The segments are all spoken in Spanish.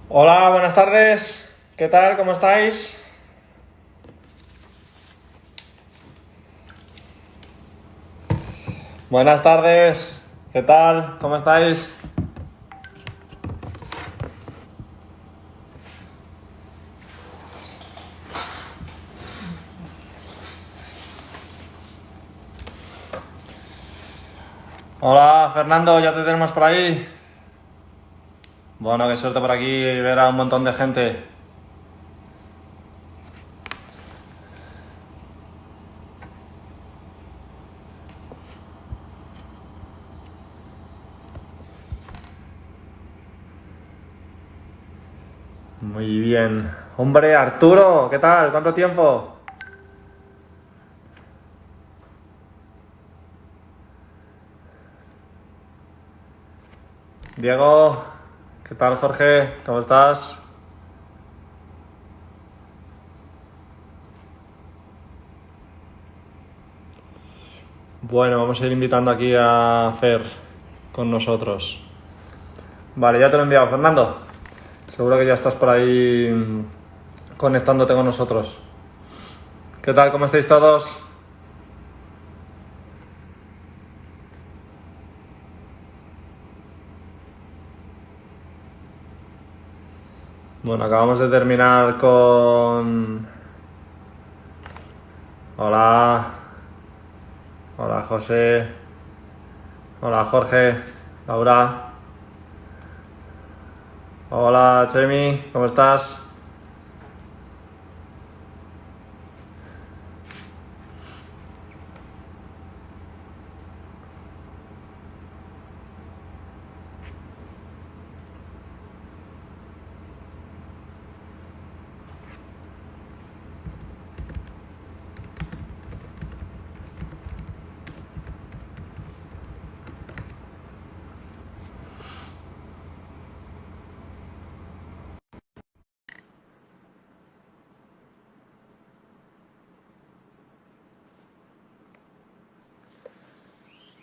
Hola, buenas tardes. ¿Qué tal? ¿Cómo estáis? Buenas tardes. ¿Qué tal? ¿Cómo estáis? Hola, Fernando, ya te tenemos por ahí. Bueno, qué suerte por aquí ver a un montón de gente. Muy bien. Hombre, Arturo, ¿qué tal? ¿Cuánto tiempo? Diego, ¿qué tal, Jorge? ¿Cómo estás? Bueno, vamos a ir invitando aquí a Fer con nosotros. Vale, ya te lo he enviado, Fernando. Seguro que ya estás por ahí conectándote con nosotros. ¿Qué tal? ¿Cómo estáis todos? Bueno, acabamos de terminar con... Hola, hola José, hola Jorge, Laura, hola Chemi, ¿cómo estás?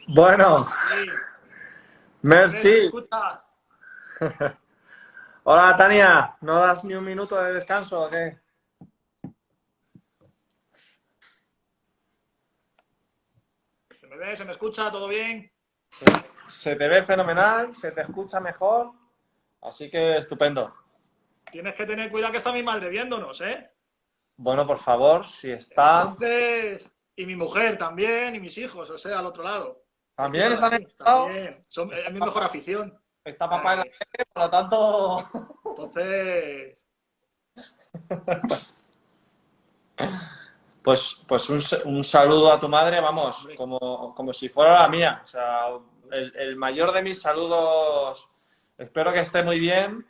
Bueno, Sí, se me merci. escucha. Hola Tania, ¿no das ni un minuto de descanso o qué? Se me ve, se me escucha, ¿todo bien? Se te ve fenomenal, se te escucha mejor, así que estupendo. Tienes que tener cuidado que está mi madre viéndonos, ¿eh? Bueno, por favor, si está... Entonces, y mi mujer también, y mis hijos, o sea, al otro lado. ¿También Cerquita de están aquí, encantados? también. Es mi mejor afición. Está papá en la Eh, tele, por lo tanto... Entonces, Pues un saludo a tu madre, vamos, hombre, como si fuera la mía. O sea, el mayor de mis saludos, espero que esté muy bien,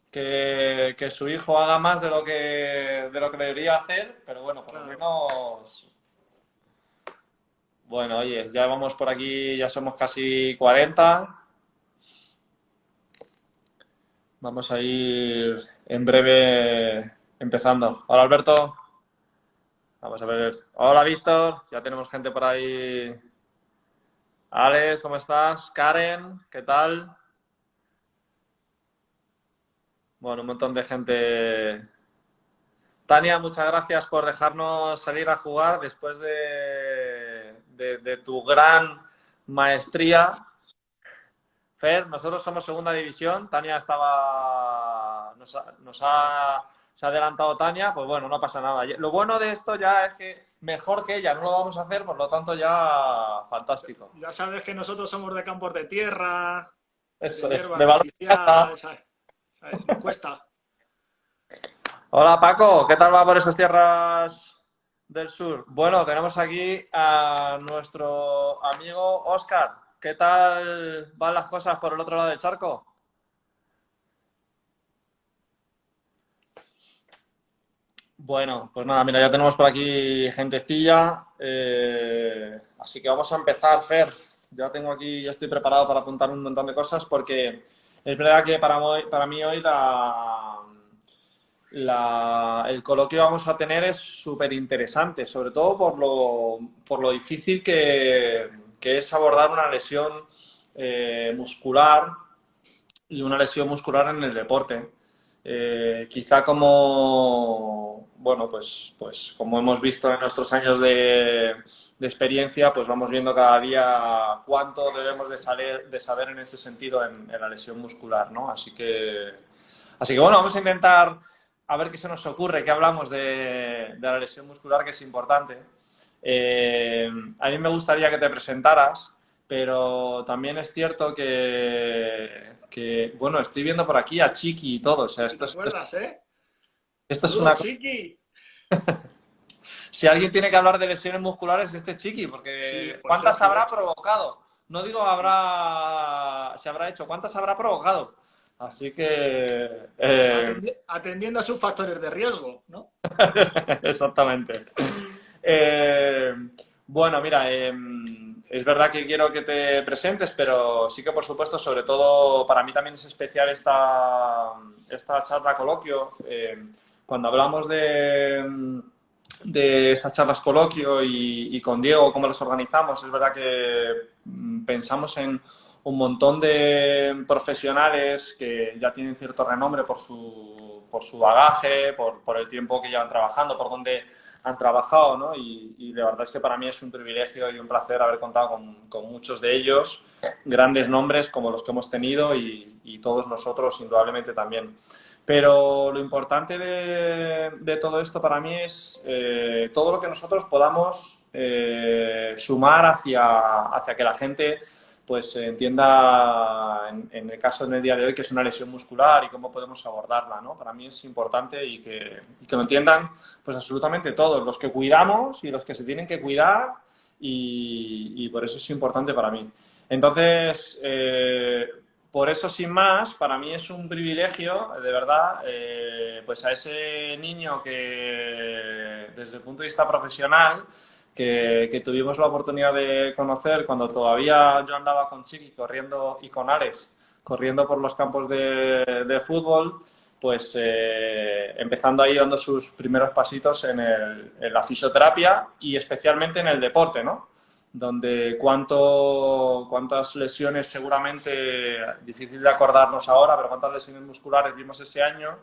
que su hijo haga más de lo que debería hacer, pero bueno, por lo claro. menos, bueno, oye, ya vamos por aquí, ya somos casi 40. Vamos a ir en breve empezando. Hola Alberto, vamos a ver. Hola Víctor, ya tenemos gente por ahí. Alex, ¿cómo estás? Karen, ¿qué tal? Bueno, un montón de gente. Tania, muchas gracias por dejarnos salir a jugar después de tu gran maestría. Fer, nosotros somos segunda división. Tania estaba. Se ha adelantado Tania, pues bueno, no pasa nada. Lo bueno de esto ya es que mejor que ella no lo vamos a hacer, por lo tanto ya fantástico. Ya sabes que nosotros somos de campos de tierra, de Eso es, hierba de balón ya está. artificial, ¿sabes? Nos cuesta. Hola Paco, ¿qué tal va por esas tierras del sur? Bueno, tenemos aquí a nuestro amigo Oscar. ¿Qué tal van las cosas por el otro lado del charco? Bueno, pues nada, mira, ya tenemos por aquí gentecilla, así que vamos a empezar, Fer. Ya tengo aquí, ya estoy preparado para apuntar un montón de cosas porque es verdad que para mí hoy el coloquio que vamos a tener es súper interesante, sobre todo por lo difícil que es abordar una lesión muscular y una lesión muscular en el deporte. Quizá como, bueno, pues como hemos visto en nuestros años de experiencia, pues vamos viendo cada día cuánto debemos de saber en ese sentido en la lesión muscular, ¿no? Así que bueno, vamos a intentar a ver qué se nos ocurre, qué hablamos de la lesión muscular, que es importante. A mí me gustaría que te presentaras, pero también es cierto bueno, estoy viendo por aquí a Chiqui y todo. O sea, ¿Te acuerdas, eh? esto es una Saludos, cosa. Chiqui. Si alguien tiene que hablar de lesiones musculares, es este Chiqui, Sí, porque por ¿cuántas ejemplo. habrá provocado? No digo se habrá hecho, ¿cuántas habrá provocado? Así que, Atendiendo a sus factores de riesgo, ¿no? exactamente. Eh, bueno, mira, es verdad que quiero que te presentes, pero sí que, por supuesto, sobre todo para mí también es especial esta charla coloquio. Cuando hablamos de estas charlas coloquio y con Diego, cómo las organizamos, es verdad que pensamos en un montón de profesionales que ya tienen cierto renombre por su bagaje, por el tiempo que llevan trabajando, por donde han trabajado, ¿no? Y la verdad es que para mí es un privilegio y un placer haber contado con muchos de ellos, grandes nombres como los que hemos tenido y todos nosotros indudablemente también. Pero lo importante de todo esto para mí es todo lo que nosotros podamos sumar hacia que la gente pues entienda, en el caso en el día de hoy, que es una lesión muscular y cómo podemos abordarla, ¿no? Para mí es importante y que lo entiendan pues absolutamente todos, los que cuidamos y los que se tienen que cuidar y por eso es importante para mí. Entonces, por eso, sin más, para mí es un privilegio, de verdad, pues a ese niño que desde el punto de vista profesional que tuvimos la oportunidad de conocer cuando todavía yo andaba con Chiqui corriendo y con Alex corriendo por los campos de fútbol, pues empezando ahí dando sus primeros pasitos en la fisioterapia y especialmente en el deporte, ¿no? Donde cuántas lesiones seguramente, difícil de acordarnos ahora, pero cuántas lesiones musculares vimos ese año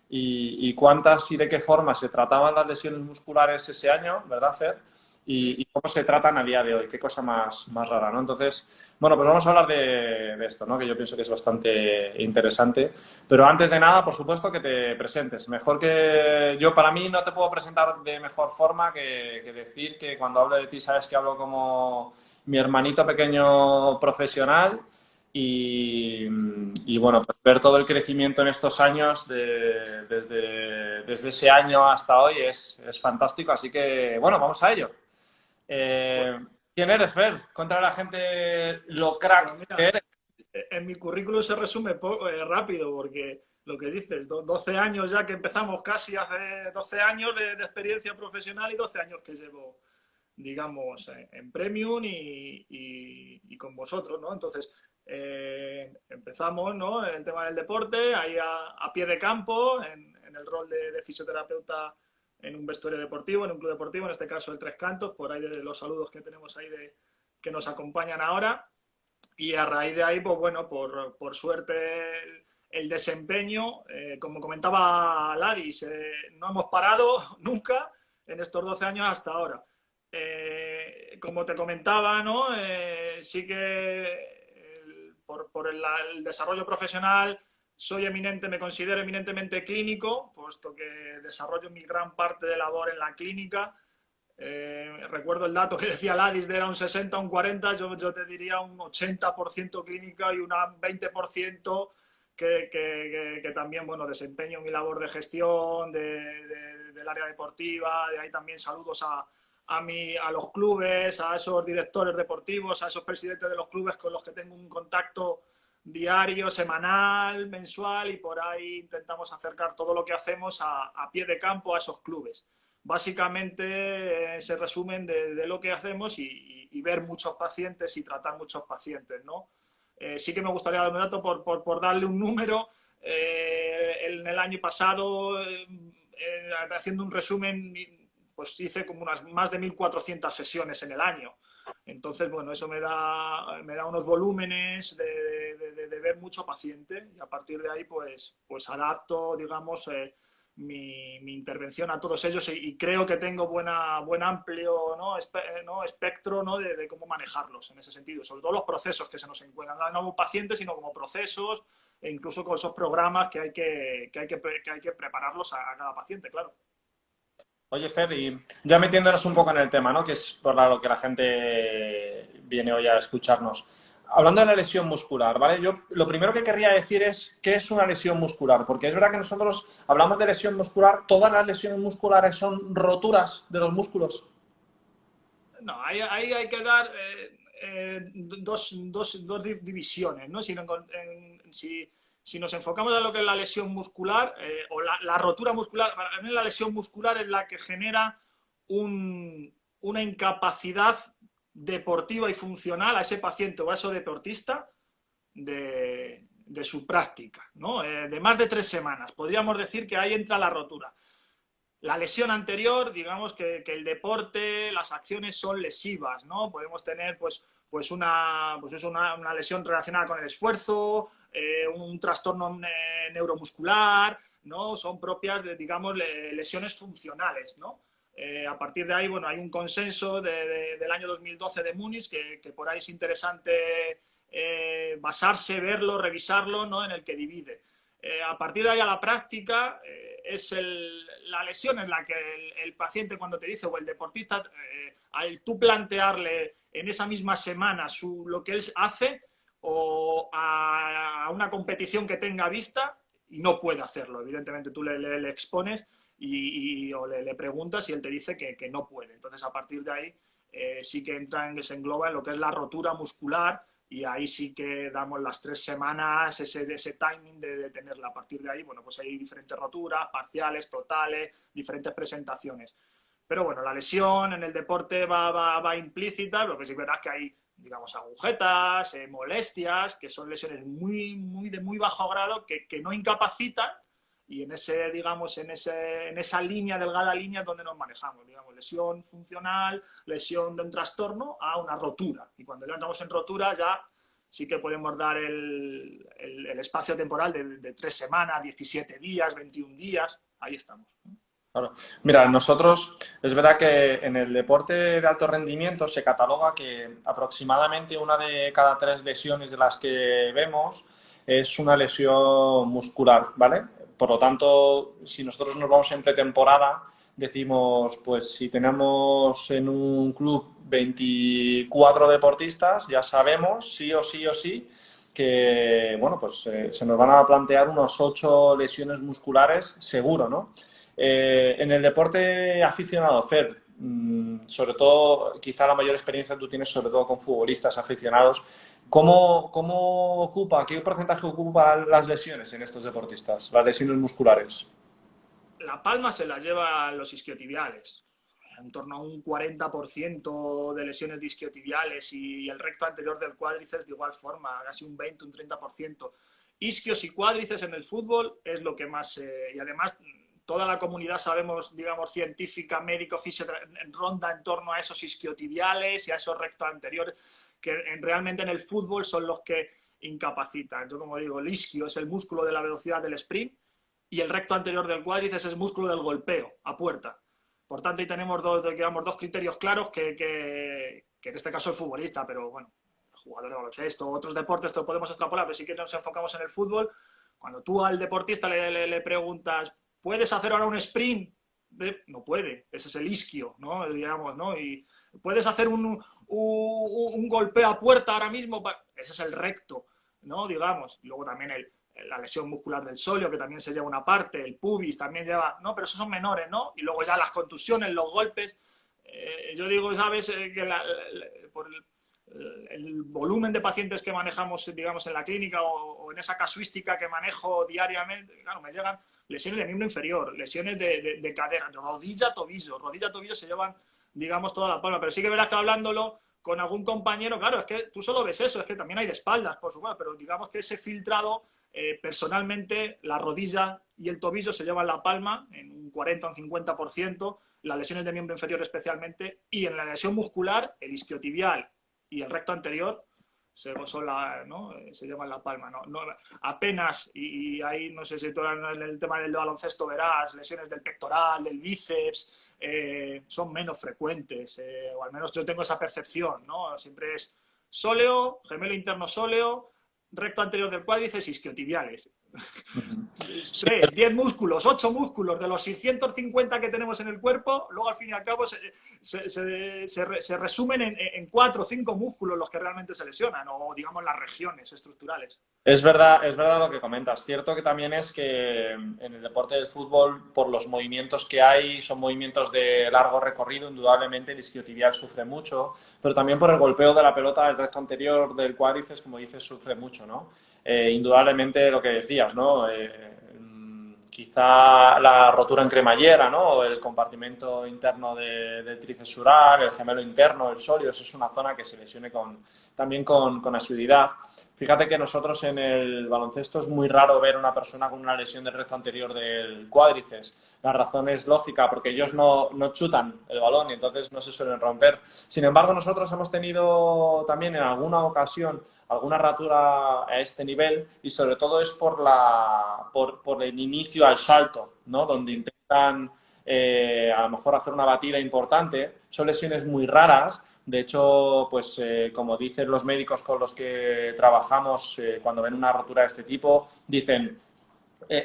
y cuántas y de qué forma se trataban las lesiones musculares ese año, ¿verdad, Fer? Y cómo se tratan a día de hoy, qué cosa más rara, ¿no? Entonces, bueno, pues vamos a hablar de esto, ¿no? Que yo pienso que es bastante interesante. Pero antes de nada, por supuesto, que te presentes. Mejor que yo, para mí, no te puedo presentar de mejor forma que decir que cuando hablo de ti, sabes que hablo como mi hermanito pequeño profesional y bueno, pues ver todo el crecimiento en estos años, desde ese año hasta hoy, es fantástico. Así que, bueno, vamos a ello. Pues, ¿Quién eres, Fer? Cuéntale a la gente lo pues crack que mira, eres. en mi currículum se resume rápido, porque lo que dices, 12 años ya que empezamos, casi hace 12 años de experiencia profesional y 12 años que llevo, digamos, en Premium y con vosotros, ¿no? Entonces, empezamos, ¿no? En el tema del deporte, ahí a pie de campo, en el rol de fisioterapeuta en un vestuario deportivo, en un club deportivo, en este caso el Tres Cantos, por ahí de los saludos que tenemos ahí que nos acompañan ahora. Y a raíz de ahí, pues bueno, por suerte el desempeño, como comentaba Laris, no hemos parado nunca en estos 12 años hasta ahora. Como te comentaba, ¿no? Sí que el desarrollo profesional me considero eminentemente clínico, puesto que desarrollo mi gran parte de labor en la clínica. Recuerdo el dato que decía Ladis de era un 60, un 40, yo te diría un 80% clínica y un 20% que también, bueno, desempeño mi labor de gestión del área deportiva, de ahí también saludos a los clubes, a esos directores deportivos, a esos presidentes de los clubes con los que tengo un contacto diario, semanal, mensual, y por ahí intentamos acercar todo lo que hacemos a pie de campo a esos clubes. Básicamente se resumen de lo que hacemos y ver muchos pacientes y tratar muchos pacientes, ¿no? Sí que me gustaría dar un dato por darle un número. En el año pasado, haciendo un resumen, pues hice como unas más de 1.400 sesiones en el año. Entonces, bueno, eso me da unos volúmenes de ver mucho paciente y a partir de ahí, pues adapto, digamos, mi intervención a todos ellos y creo que tengo buen amplio, ¿no? Espectro, ¿no? de cómo manejarlos en ese sentido, sobre todo los procesos que se nos encuentran, no como pacientes, sino como procesos e incluso con esos programas que hay que prepararlos a cada paciente, claro. Oye, Fer, y ya metiéndonos un poco en el tema, ¿no? Que es por lo que la gente viene hoy a escucharnos. Hablando de la lesión muscular, ¿vale? Yo lo primero que querría decir es qué es una lesión muscular, porque es verdad que nosotros hablamos de lesión muscular, todas las lesiones musculares son roturas de los músculos. No, ahí hay que dar dos divisiones, ¿no? Si nos enfocamos a lo que es la lesión muscular o la rotura muscular, para mí la lesión muscular es la que genera una incapacidad deportiva y funcional a ese paciente o a ese deportista de su práctica, ¿no? De más de 3 semanas. Podríamos decir que ahí entra la rotura. La lesión anterior, digamos que el deporte, las acciones son lesivas, ¿no? Podemos tener una lesión relacionada con el esfuerzo, un trastorno neuromuscular, ¿no? Son propias de, digamos, lesiones funcionales, ¿no? A partir de ahí, bueno, hay un consenso del año 2012 de Múnich que por ahí es interesante basarse, verlo, revisarlo, ¿no? En el que divide. A partir de ahí a la práctica es la lesión en la que el paciente cuando te dice o el deportista, al tú plantearle en esa misma semana lo que él hace o a una competición que tenga vista y no puede hacerlo. Evidentemente tú le expones o le preguntas y él te dice que no puede. Entonces a partir de ahí sí que se engloba en lo que es la rotura muscular y ahí sí que damos las 3 semanas, ese timing de tenerla. A partir de ahí, bueno, pues hay diferentes roturas, parciales, totales, diferentes presentaciones. Pero bueno, la lesión en el deporte va implícita, lo que sí es verdad que hay, digamos, agujetas, molestias, que son lesiones de muy bajo grado, que no incapacitan, y en ese, digamos, en esa línea, delgada línea, es donde nos manejamos, digamos, lesión funcional, lesión de un trastorno a una rotura. Y cuando ya entramos en rotura, ya sí que podemos dar el espacio temporal de 3 semanas, 17 días, 21 días, ahí estamos. Claro. Mira, nosotros, es verdad que en el deporte de alto rendimiento se cataloga que aproximadamente una de cada 3 lesiones de las que vemos es una lesión muscular, ¿vale? Por lo tanto, si nosotros nos vamos en pretemporada, decimos, pues si tenemos en un club 24 deportistas, ya sabemos, sí o sí o sí, que, bueno, pues se nos van a plantear unos 8 lesiones musculares seguro, ¿no? En el deporte aficionado, Fer, sobre todo, quizá la mayor experiencia tú tienes sobre todo con futbolistas aficionados. ¿Cómo ocupa, qué porcentaje ocupan las lesiones en estos deportistas, las lesiones musculares? La palma se la llevan los isquiotibiales, en torno a un 40% de lesiones de isquiotibiales y el recto anterior del cuádriceps de igual forma, casi un 20, un 30%. Isquios y cuádriceps en el fútbol es lo que más... y además toda la comunidad, sabemos, digamos, científica, médico, fisio, ronda en torno a esos isquiotibiales y a esos rectos anteriores, que realmente en el fútbol son los que incapacitan. Yo, como digo, el isquio es el músculo de la velocidad del sprint y el recto anterior del cuádriceps es el músculo del golpeo a puerta. Por tanto, ahí tenemos dos criterios claros que en este caso el futbolista, pero bueno, jugadores de baloncesto, otros deportes, te lo podemos extrapolar, pero sí que nos enfocamos en el fútbol. Cuando tú al deportista le preguntas, ¿puedes hacer ahora un sprint? No puede, ese es el isquio, ¿no? Digamos, ¿no? Y puedes hacer un golpeo a puerta ahora mismo, ese es el recto, ¿no? Digamos. Y luego también la lesión muscular del sóleo, que también se lleva una parte, el pubis también lleva, no, pero esos son menores, ¿no? Y luego ya las contusiones, los golpes. Yo digo, ¿sabes? Que por el volumen de pacientes que manejamos, digamos, en la clínica o en esa casuística que manejo diariamente, claro, me llegan lesiones de miembro inferior, lesiones de cadera, rodilla, tobillo se llevan, digamos, toda la palma. Pero sí que verás que hablándolo con algún compañero, claro, es que tú solo ves eso, es que también hay de espaldas, por supuesto, pero digamos que ese filtrado, personalmente, la rodilla y el tobillo se llevan la palma en un 40 o un 50%, las lesiones de miembro inferior especialmente, y en la lesión muscular, el isquiotibial y el recto anterior son ¿no? Se llaman la palma. No, apenas, y ahí no sé si tú en el tema del baloncesto verás, lesiones del pectoral, del bíceps, son menos frecuentes, o al menos yo tengo esa percepción, ¿no? Siempre es sóleo, gemelo interno sóleo, recto anterior del cuádriceps, isquiotibiales. 3, 10 músculos, 8 músculos de los 650 que tenemos en el cuerpo, luego al fin y al cabo se resumen en 4 o 5 músculos los que realmente se lesionan, o digamos las regiones estructurales. Es verdad lo que comentas. Cierto que también es que en el deporte del fútbol, por los movimientos que hay, son movimientos de largo recorrido, indudablemente el isquiotibial sufre mucho, pero también por el golpeo de la pelota del recto anterior del cuádriceps, como dices, sufre mucho, ¿no? Indudablemente lo que decías, ¿no? Quizá la rotura en cremallera, ¿no? O el compartimento interno del tríceps sural, el gemelo interno, el sóleo, eso es una zona que se lesione también con asiduidad. Fíjate que nosotros en el baloncesto es muy raro ver una persona con una lesión del recto anterior del cuádriceps. La razón es lógica, porque ellos no chutan el balón y entonces no se suelen romper. Sin embargo, nosotros hemos tenido también en alguna ocasión alguna ratura a este nivel, y sobre todo es por el inicio al salto, ¿no? Donde intentan a lo mejor hacer una batida importante. Son lesiones muy raras. De hecho, pues como dicen los médicos con los que trabajamos, cuando ven una rotura de este tipo, dicen,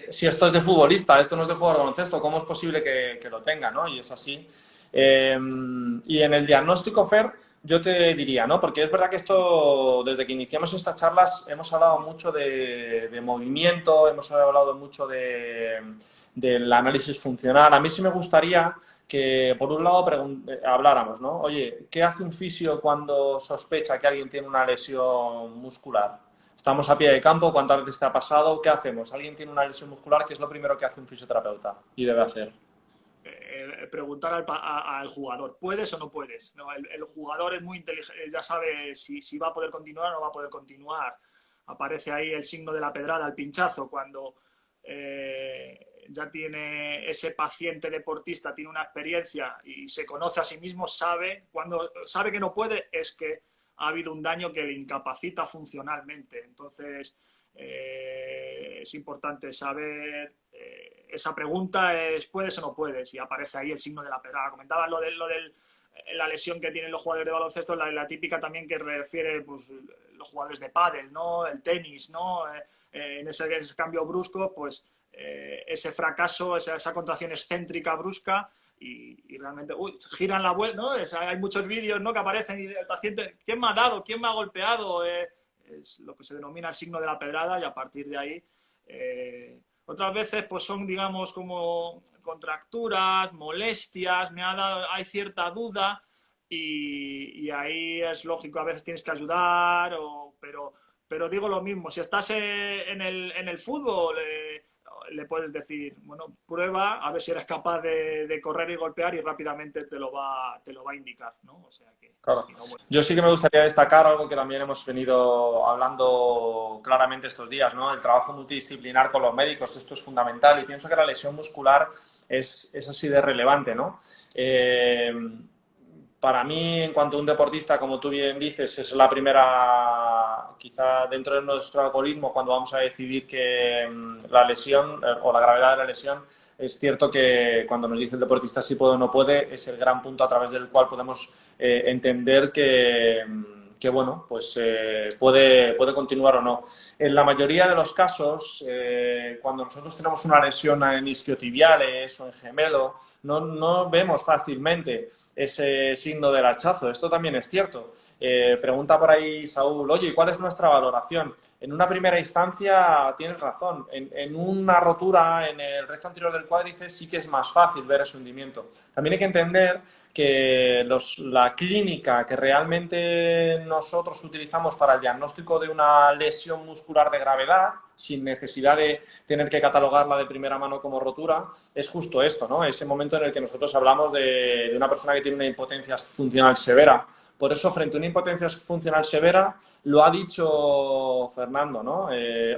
si esto es de futbolista, esto no es de jugador de baloncesto, ¿cómo es posible que lo tenga, ¿no? Y es así. Y en el diagnóstico, Fer, yo te diría, ¿no? Porque es verdad que esto, desde que iniciamos estas charlas, hemos hablado mucho de movimiento, hemos hablado mucho del análisis funcional. A mí sí me gustaría que, por un lado, habláramos, ¿no? Oye, ¿qué hace un fisio cuando sospecha que alguien tiene una lesión muscular? Estamos a pie de campo, ¿cuántas veces te ha pasado? ¿Qué hacemos? Alguien tiene una lesión muscular, ¿qué es lo primero que hace un fisioterapeuta y debe hacer? Preguntar al jugador, ¿puedes o no puedes? No, el jugador es muy inteligente, ya sabe si va a poder continuar o no va a poder continuar. Aparece ahí el signo de la pedrada, el pinchazo, cuando ya tiene ese paciente deportista, tiene una experiencia y se conoce a sí mismo, cuando sabe que no puede, es que ha habido un daño que le incapacita funcionalmente. Entonces, es importante saber, esa pregunta es ¿puedes o no puedes? Y aparece ahí el signo de la pedrada. Comentabas lo de la lesión que tienen los jugadores de baloncesto, la típica también que refiere pues, los jugadores de pádel, ¿no? El tenis, ¿no? En ese cambio brusco, pues ese fracaso, esa contracción excéntrica brusca, y realmente giran la vuelta, ¿no? Hay muchos vídeos, ¿no? Que aparecen y el paciente, ¿quién me ha dado? ¿Quién me ha golpeado? Es lo que se denomina el signo de la pedrada, y a partir de ahí otras veces pues son, digamos, como contracturas, molestias, hay cierta duda, y ahí es lógico, a veces tienes que ayudar, pero digo lo mismo, si estás en el fútbol, le puedes decir, bueno, prueba a ver si eres capaz de correr y golpear, y rápidamente te lo va a indicar, ¿no? O sea que, claro. no, bueno. Yo sí que me gustaría destacar algo que también hemos venido hablando claramente estos días, ¿no? El trabajo multidisciplinar con los médicos, esto es fundamental, y pienso que la lesión muscular es así de relevante, ¿no? Para mí, en cuanto a un deportista, como tú bien dices, es la primera, quizá dentro de nuestro algoritmo, cuando vamos a decidir que la lesión o la gravedad de la lesión, es cierto que cuando nos dice el deportista si puede o no puede, es el gran punto a través del cual podemos entender que bueno, pues puede continuar o no. En la mayoría de los casos, cuando nosotros tenemos una lesión en isquiotibiales o en gemelo, no vemos fácilmente ese signo del hachazo. Esto también es cierto. Pregunta por ahí Saúl, oye, ¿y cuál es nuestra valoración? En una primera instancia tienes razón. En una rotura en el recto anterior del cuádriceps sí que es más fácil ver ese hundimiento. También hay que entender que la clínica que realmente nosotros utilizamos para el diagnóstico de una lesión muscular de gravedad, sin necesidad de tener que catalogarla de primera mano como rotura, es justo esto, ¿no? Ese momento en el que nosotros hablamos de una persona que tiene una impotencia funcional severa. Por eso, frente a una impotencia funcional severa, lo ha dicho Fernando, ¿no?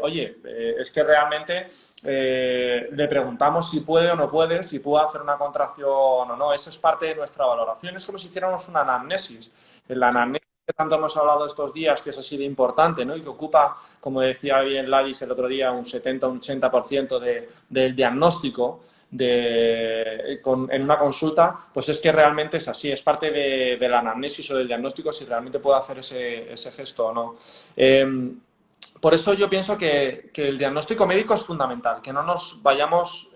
Oye, es que realmente le preguntamos si puede o no puede, si puede hacer una contracción o no. Eso es parte de nuestra valoración. Es como si hiciéramos una anamnesis. En la anamnesis que tanto hemos hablado estos días, que es así de importante, ¿no? Y que ocupa, como decía bien Ladis el otro día, un 70 un 80% del diagnóstico en una consulta, pues es que realmente es así, es parte de la anamnesis o del diagnóstico si realmente puede hacer ese gesto o no. Por eso yo pienso que el diagnóstico médico es fundamental, que no nos vayamos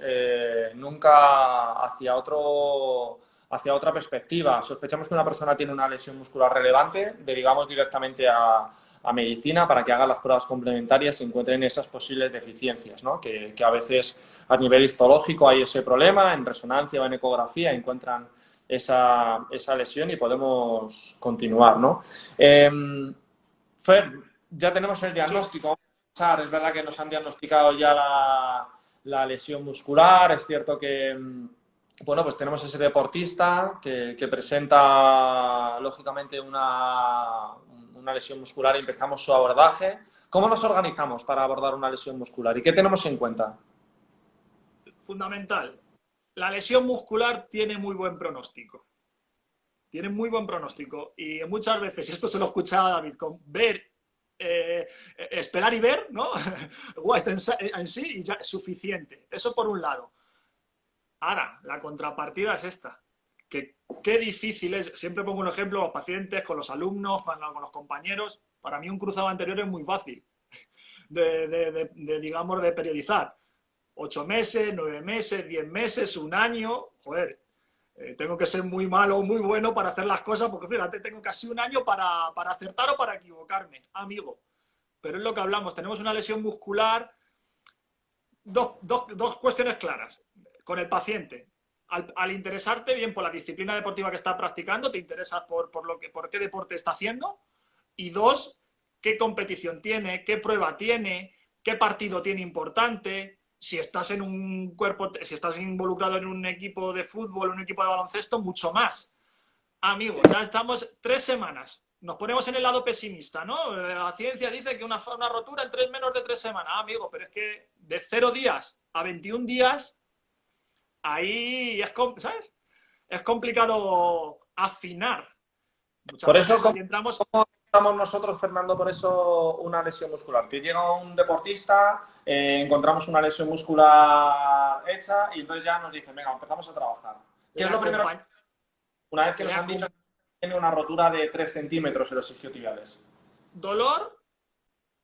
nunca hacia otra perspectiva. Sospechamos que una persona tiene una lesión muscular relevante, derivamos directamente a medicina para que haga las pruebas complementarias y encuentren esas posibles deficiencias, ¿no? Que a veces a nivel histológico hay ese problema, en resonancia o en ecografía encuentran esa lesión y podemos continuar, ¿no? Fer, ya tenemos el diagnóstico. Es verdad que nos han diagnosticado ya la lesión muscular. Es cierto que, bueno, pues tenemos ese deportista que presenta, lógicamente, una lesión muscular y empezamos su abordaje. ¿Cómo nos organizamos para abordar una lesión muscular y qué tenemos en cuenta? Fundamental. La lesión muscular tiene muy buen pronóstico. Tiene muy buen pronóstico. Y muchas veces, esto se lo he escuchado a David, con ver, esperar y ver, ¿no? en sí y ya es suficiente. Eso por un lado. Ahora, la contrapartida es esta. Qué difícil es. Siempre pongo un ejemplo con los pacientes, con los alumnos, con los compañeros. Para mí un cruzado anterior es muy fácil digamos, de periodizar. 8 meses, 9 meses, 10 meses, un año. Joder, tengo que ser muy malo o muy bueno para hacer las cosas, porque fíjate, tengo casi un año para acertar o para equivocarme, amigo. Pero es lo que hablamos, tenemos una lesión muscular, dos cuestiones claras con el paciente. Al interesarte bien por la disciplina deportiva que está practicando, te interesas por qué deporte está haciendo, y dos, qué competición tiene, qué prueba tiene, qué partido tiene importante. Si estás en un cuerpo, si estás involucrado en un equipo de fútbol, un equipo de baloncesto, mucho más. Amigo, ya estamos 3 semanas. Nos ponemos en el lado pesimista, ¿no? La ciencia dice que una rotura en menos de 3 semanas. Amigo, pero es que de 0 días a 21 días, ahí es, ¿sabes? Es complicado afinar. Muchas Por veces eso, ahí entramos. ¿cómo estamos nosotros, Fernando, por eso una lesión muscular? Te llega un deportista, encontramos una lesión muscular hecha y entonces ya nos dicen, venga, empezamos a trabajar. ¿Qué es lo primero? Una vez que nos han dicho que tiene una rotura de 3 centímetros en los isquiotibiales. Dolor,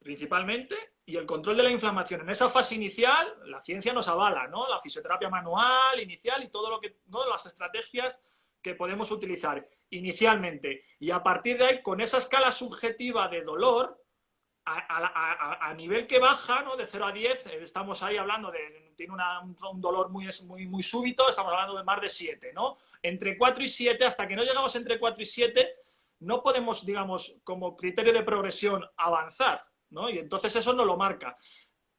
principalmente, y el control de la inflamación. En esa fase inicial, la ciencia nos avala, ¿no? La fisioterapia manual, inicial y todo lo que, ¿no? Las estrategias que podemos utilizar inicialmente. Y a partir de ahí, con esa escala subjetiva de dolor, a nivel que baja, ¿no? De 0 a 10, estamos ahí hablando de, tiene un dolor muy súbito, estamos hablando de más de 7, ¿no? Entre 4 y 7, hasta que no llegamos entre 4 y 7, no podemos, digamos, como criterio de progresión, avanzar, ¿no? Y entonces eso nos lo marca.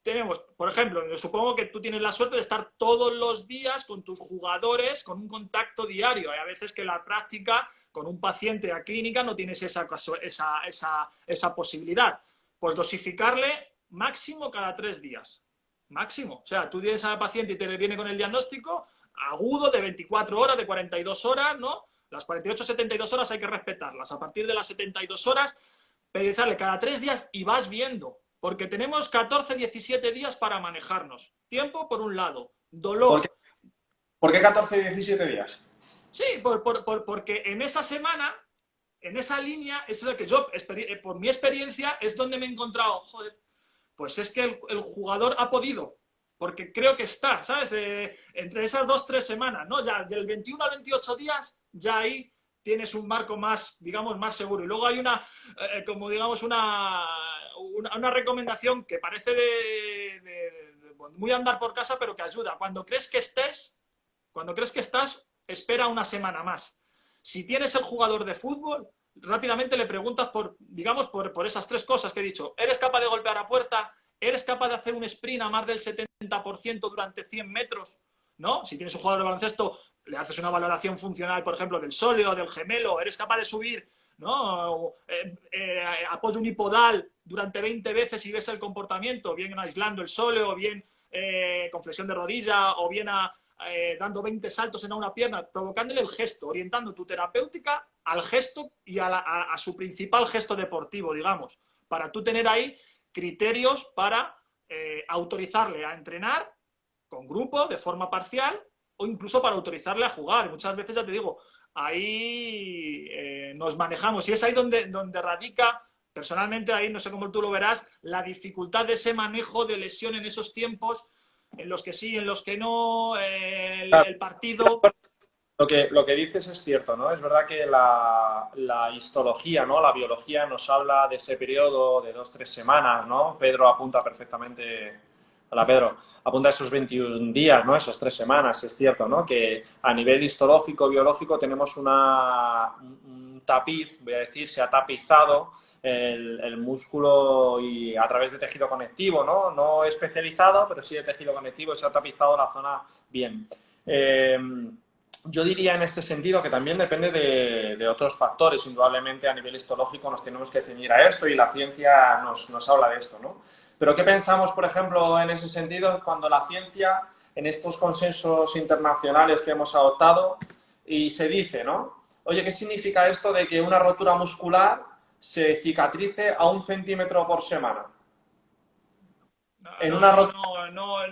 Tenemos, por ejemplo, supongo que tú tienes la suerte de estar todos los días con tus jugadores, con un contacto diario. Hay a veces que la práctica con un paciente a clínica no tienes esa posibilidad. Pues dosificarle máximo cada 3 días. Máximo. O sea, tú tienes al paciente y te viene con el diagnóstico agudo de 24 horas, de 42 horas, ¿no? Las 48, 72 horas hay que respetarlas. A partir de las 72 horas, periodizarle cada 3 días y vas viendo. Porque tenemos 14, 17 días para manejarnos. Tiempo por un lado. Dolor. ¿Por qué 14 y 17 días? Sí, porque en esa semana, en esa línea, es lo que yo, por mi experiencia, es donde me he encontrado, joder, pues es que el jugador ha podido, porque creo que está, ¿sabes? Entre esas 2-3 semanas, ¿no? Ya del 21 al 28 días, ya ahí tienes un marco más, digamos, más seguro. Y luego hay como digamos, una recomendación que parece de muy andar por casa, pero que ayuda. Cuando crees que estás, espera una semana más. Si tienes el jugador de fútbol, rápidamente le preguntas digamos, por esas 3 cosas que he dicho. ¿Eres capaz de golpear a puerta? ¿Eres capaz de hacer un sprint a más del 70% durante 100 metros? ¿No? Si tienes un jugador de baloncesto, le haces una valoración funcional, por ejemplo, del sólido, del gemelo. ¿Eres capaz de subir ¿no? Apoyo unipodal durante 20 veces y ves el comportamiento, bien aislando el sóleo, o bien con flexión de rodilla, o bien dando 20 saltos en una pierna, provocándole el gesto, orientando tu terapéutica al gesto y a su principal gesto deportivo, digamos, para tú tener ahí criterios para autorizarle a entrenar con grupo, de forma parcial, o incluso para autorizarle a jugar. Muchas veces, ya te digo, ahí nos manejamos y es ahí donde radica, personalmente, ahí no sé cómo tú lo verás, la dificultad de ese manejo de lesión en esos tiempos, en los que sí, en los que no, el partido... Lo que dices es cierto, ¿no? Es verdad que la histología, ¿no? La biología nos habla de ese periodo de 2-3 semanas, ¿no? Pedro apunta perfectamente. Hola, Pedro. Apunta a esos 21 días, ¿no? Esas 3 semanas, es cierto, ¿no? Que a nivel histológico, biológico, tenemos un tapiz, voy a decir, se ha tapizado el músculo y a través de tejido conectivo, ¿no? No especializado, pero sí de tejido conectivo, se ha tapizado la zona bien. Yo diría en este sentido que también depende de otros factores. Indudablemente a nivel histológico nos tenemos que ceñir a esto y la ciencia nos habla de esto, ¿no? Pero ¿qué pensamos, por ejemplo, en ese sentido cuando la ciencia, en estos consensos internacionales que hemos adoptado, y se dice, ¿no? Oye, ¿qué significa esto de que una rotura muscular se cicatrice a 1 centímetro por semana? En una rotura...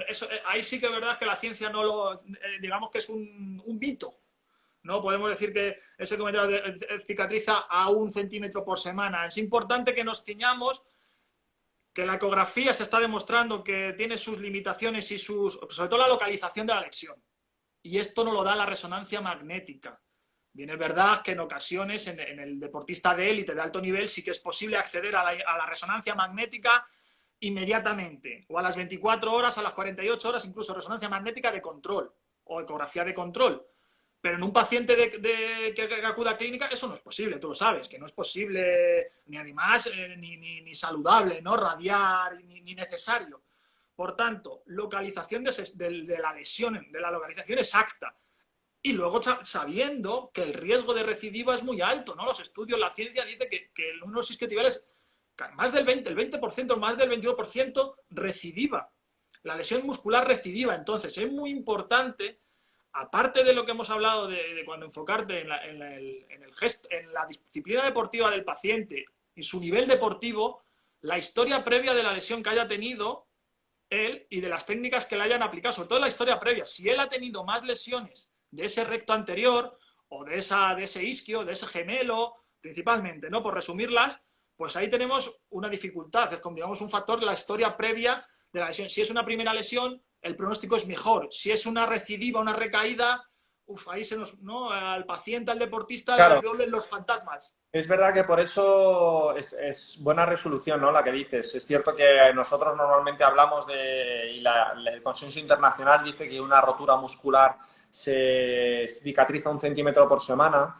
Eso, ahí sí que es verdad que la ciencia no lo... digamos que es un mito, ¿no? Podemos decir que ese comentario cicatriza a 1 centímetro por semana. Es importante que nos ciñamos, que la ecografía se está demostrando que tiene sus limitaciones y sobre todo la localización de la lesión. Y esto no lo da la resonancia magnética. Bien, es verdad que en ocasiones en el deportista de élite de alto nivel sí que es posible acceder a la resonancia magnética inmediatamente, o a las 24 horas, a las 48 horas, incluso resonancia magnética de control o ecografía de control. Pero en un paciente que acuda a clínica eso no es posible, tú lo sabes, que no es posible ni además ni saludable, ¿no? Radiar, ni necesario. Por tanto, localización de la lesión, de la localización exacta. Y luego sabiendo que el riesgo de recidiva es muy alto, ¿no? Los estudios, la ciencia dice que unos isquiotibiales, más del 20%, más del 21% recidiva. La lesión muscular recidiva. Entonces, es muy importante, aparte de lo que hemos hablado de cuando enfocarte en la disciplina deportiva del paciente y su nivel deportivo, la historia previa de la lesión que haya tenido él y de las técnicas que le hayan aplicado, sobre todo la historia previa. Si él ha tenido más lesiones de ese recto anterior o de ese isquio, de ese gemelo, principalmente, ¿no? Por resumirlas, pues ahí tenemos una dificultad, es como, digamos, un factor de la historia previa de la lesión. Si es una primera lesión, el pronóstico es mejor. Si es una recidiva, una recaída, ahí se nos, ¿no? Al paciente, al deportista, Claro. le vuelven los fantasmas. Es verdad que por eso es buena resolución, ¿no? La que dices. Es cierto que nosotros normalmente hablamos y el consenso internacional dice que una rotura muscular se cicatriza 1 centímetro por semana.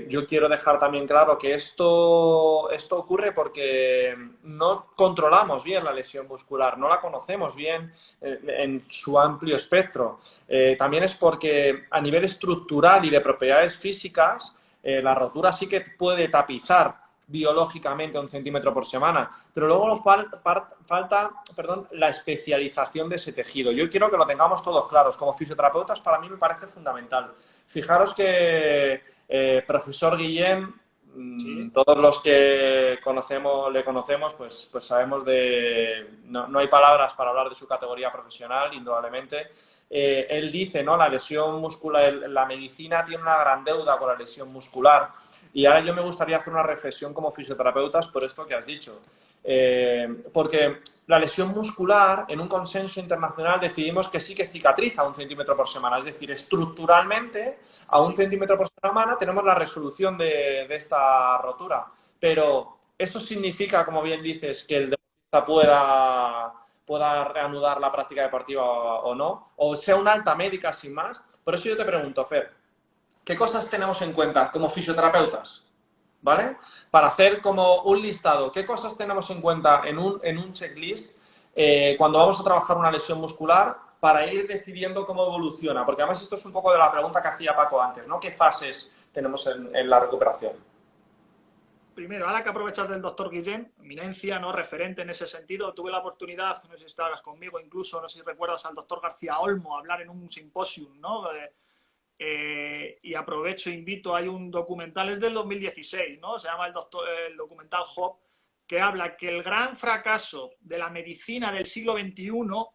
Yo quiero dejar también claro que esto ocurre porque no controlamos bien la lesión muscular, no la conocemos bien en su amplio espectro. También es porque a nivel estructural y de propiedades físicas, la rotura sí que puede tapizar biológicamente 1 centímetro por semana, pero luego nos falta la especialización de ese tejido. Yo quiero que lo tengamos todos claros. Como fisioterapeutas, para mí me parece fundamental. Fijaros que profesor Guillem, ¿Sí? todos los que le conocemos, pues sabemos no hay palabras para hablar de su categoría profesional, indudablemente. Él dice, ¿no? La lesión muscular, la medicina tiene una gran deuda con la lesión muscular. Y ahora yo me gustaría hacer una reflexión como fisioterapeutas por esto que has dicho. Porque la lesión muscular, en un consenso internacional, decidimos que sí que cicatriza 1 centímetro por semana. Es decir, estructuralmente, a 1 centímetro por semana tenemos la resolución de esta rotura. Pero eso significa, como bien dices, que el deportista pueda reanudar la práctica deportiva o no, o sea una alta médica sin más. Por eso yo te pregunto, Fer, ¿qué cosas tenemos en cuenta como fisioterapeutas? ¿Vale? Para hacer como un listado, ¿qué cosas tenemos en cuenta en un checklist cuando vamos a trabajar una lesión muscular para ir decidiendo cómo evoluciona? Porque además esto es un poco de la pregunta que hacía Paco antes, ¿no? ¿Qué fases tenemos en la recuperación? primero, ahora que aprovechas del doctor Guillén, eminencia, ¿no? Referente en ese sentido, tuve la oportunidad, no sé si estabas conmigo incluso, no sé si recuerdas al doctor García Olmo hablar en un simposium, ¿no? Y aprovecho, invito, hay un documental, es del 2016, ¿no? Se llama el documental Hope, que habla que el gran fracaso de la medicina del siglo XXI,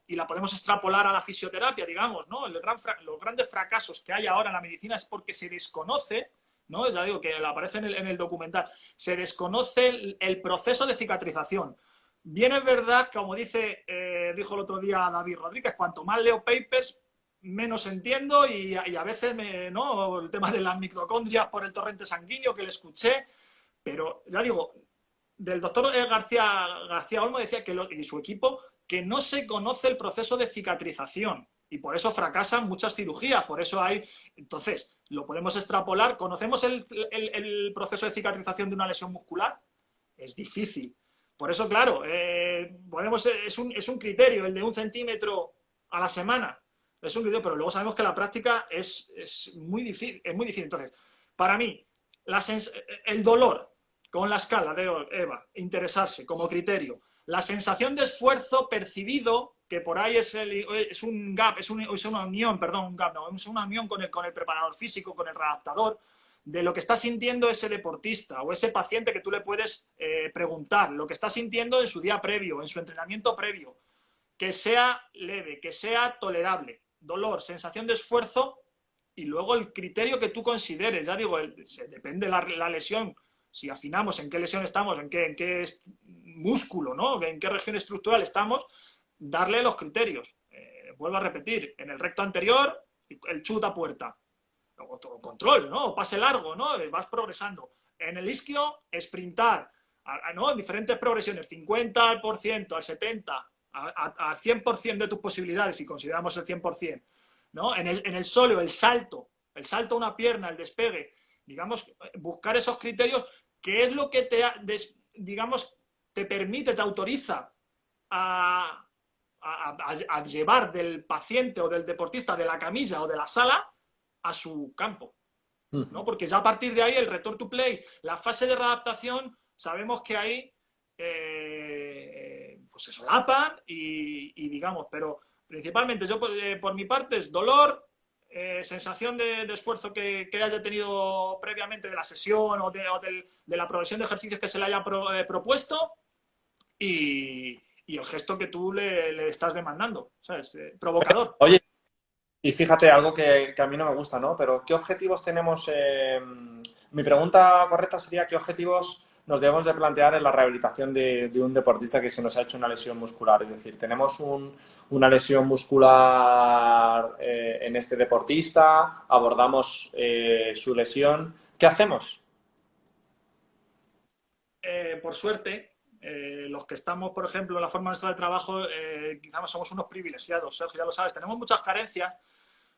y la podemos extrapolar a la fisioterapia, digamos, ¿no? Los grandes fracasos que hay ahora en la medicina es porque se desconoce, ¿no? Ya digo que aparece en el documental, se desconoce el proceso de cicatrización. Bien es verdad, como dijo el otro día David Rodríguez, cuanto más leo papers, menos entiendo y a veces, ¿no? El tema de las mitocondrias por el torrente sanguíneo que le escuché, pero ya digo, del doctor García Olmo decía y su equipo que no se conoce el proceso de cicatrización y por eso fracasan muchas cirugías, por eso hay... Entonces, lo podemos extrapolar. ¿Conocemos el proceso de cicatrización de una lesión muscular? Es difícil. Por eso, claro, es un criterio, el de 1 centímetro a la semana. Es un criterio, pero luego sabemos que la práctica es muy difícil. Entonces, para mí, el dolor con la escala de Eva, interesarse como criterio, la sensación de esfuerzo percibido, que por ahí es un gap, es una unión, perdón, un gap, no, es una unión con el preparador físico, con el readaptador, de lo que está sintiendo ese deportista o ese paciente que tú le puedes preguntar, lo que está sintiendo en su día previo, en su entrenamiento previo, que sea leve, que sea tolerable, dolor, sensación de esfuerzo y luego el criterio que tú consideres, ya digo, depende de la lesión, si afinamos en qué lesión estamos, en qué músculo, ¿no? En qué región estructural estamos, darle los criterios. Vuelvo a repetir, en el recto anterior, el chute a puerta, o control, ¿no? O pase largo, ¿no? Vas progresando. En el isquio, sprintar, ¿no? Diferentes progresiones, 50%, al 70%, al 100% de tus posibilidades, si consideramos el 100%, ¿no? En el sóleo, el salto a una pierna, el despegue, digamos, buscar esos criterios, que es lo que digamos, te permite, te autoriza a llevar del paciente o del deportista de la camilla o de la sala a su campo, ¿no? Porque ya a partir de ahí el return to play, la fase de readaptación, sabemos que ahí pues se solapan y digamos, pero principalmente yo por mi parte es dolor, sensación de esfuerzo que haya tenido previamente de la sesión o de la progresión de ejercicios que se le haya propuesto y el gesto que tú le estás demandando, ¿sabes? Provocador. Oye, y fíjate, algo que a mí no me gusta, ¿no? Pero ¿qué objetivos tenemos? Mi pregunta correcta sería ¿qué objetivos nos debemos de plantear en la rehabilitación de un deportista que se nos ha hecho una lesión muscular? Es decir, tenemos una lesión muscular en este deportista, abordamos su lesión. ¿Qué hacemos? Por suerte, los que estamos, por ejemplo, en la forma nuestra de trabajo, quizás somos unos privilegiados, Sergio, ya lo sabes, tenemos muchas carencias,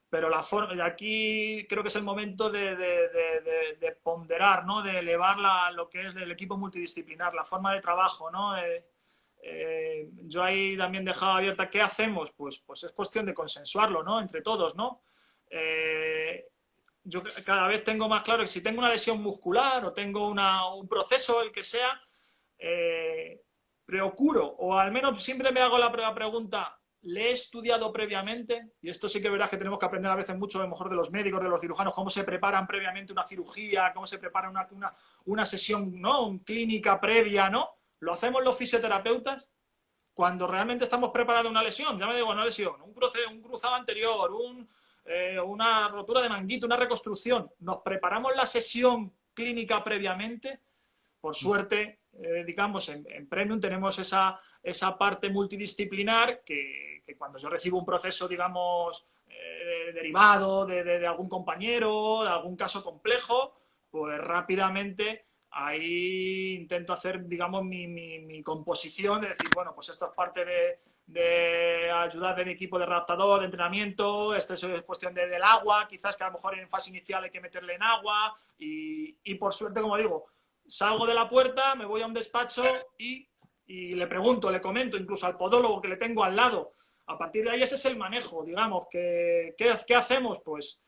pero y aquí creo que es el momento de ponderar, ¿no? De elevar lo que es el equipo multidisciplinar, la forma de trabajo, ¿no? Yo ahí también dejaba abierta, ¿qué hacemos? Pues es cuestión de consensuarlo, ¿no? Entre todos, ¿no? Yo cada vez tengo más claro que si tengo una lesión muscular o tengo un proceso, el que sea, procuro, o al menos siempre me hago la pregunta, ¿le he estudiado previamente? Y esto sí que verás que tenemos que aprender a veces mucho, a lo mejor de los médicos, de los cirujanos, cómo se preparan previamente una cirugía, cómo se prepara una sesión, ¿no? Clínica previa, ¿no? Lo hacemos los fisioterapeutas cuando realmente estamos preparados una lesión, ya me digo, una lesión, un cruzado anterior, una rotura de manguito, una reconstrucción. Nos preparamos la sesión clínica previamente. Por suerte, digamos, en Premium tenemos esa parte multidisciplinar que cuando yo recibo un proceso, digamos, derivado de algún compañero, de algún caso complejo, pues rápidamente ahí intento hacer, digamos, mi composición de decir, bueno, pues esto es parte de ayudar de mi equipo de readaptador, de entrenamiento, esto es cuestión del agua, quizás que a lo mejor en fase inicial hay que meterle en agua y por suerte, como digo, salgo de la puerta, me voy a un despacho y le pregunto, le comento incluso al podólogo que le tengo al lado. A partir de ahí ese es el manejo, digamos. ¿Qué hacemos? Pues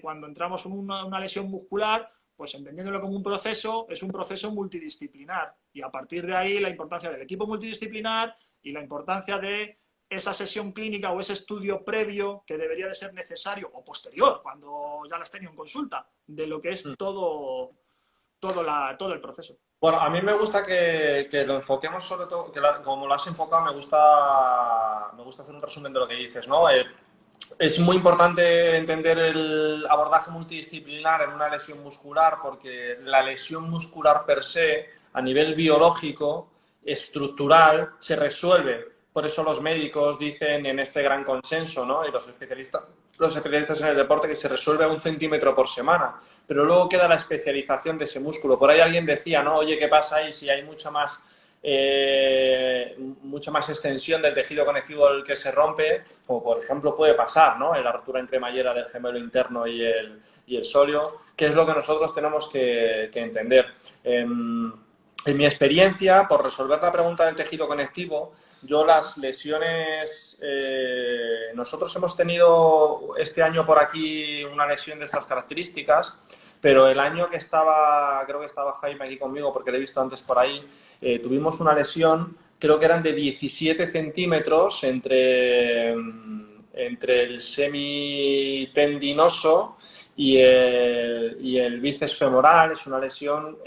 cuando entramos en una lesión muscular, pues entendiéndolo como un proceso, es un proceso multidisciplinar. Y a partir de ahí la importancia del equipo multidisciplinar y la importancia de esa sesión clínica o ese estudio previo que debería de ser necesario o posterior, cuando ya las tenido en consulta, de lo que es todo el proceso. Bueno, a mí me gusta que lo enfoquemos sobre todo, como lo has enfocado, me gusta hacer un resumen de lo que dices, ¿no? Es muy importante entender el abordaje multidisciplinar en una lesión muscular porque la lesión muscular per se, a nivel biológico, estructural, se resuelve. Por eso los médicos dicen en este gran consenso, ¿no? Y los especialistas en el deporte que se resuelve a 1 centímetro por semana. Pero luego queda la especialización de ese músculo. Por ahí alguien decía, ¿no? Oye, ¿qué pasa ahí si hay mucha más extensión del tejido conectivo del que se rompe? Como por ejemplo puede pasar, ¿no? En la rotura entremallera del gemelo interno y el sóleo, que es lo que nosotros tenemos que entender. En mi experiencia, por resolver la pregunta del tejido conectivo, yo las lesiones, nosotros hemos tenido este año por aquí una lesión de estas características, pero el año que estaba, creo que estaba Jaime aquí conmigo porque lo he visto antes por ahí, tuvimos una lesión, creo que eran de 17 centímetros entre el semitendinoso y el bíceps femoral. Es una lesión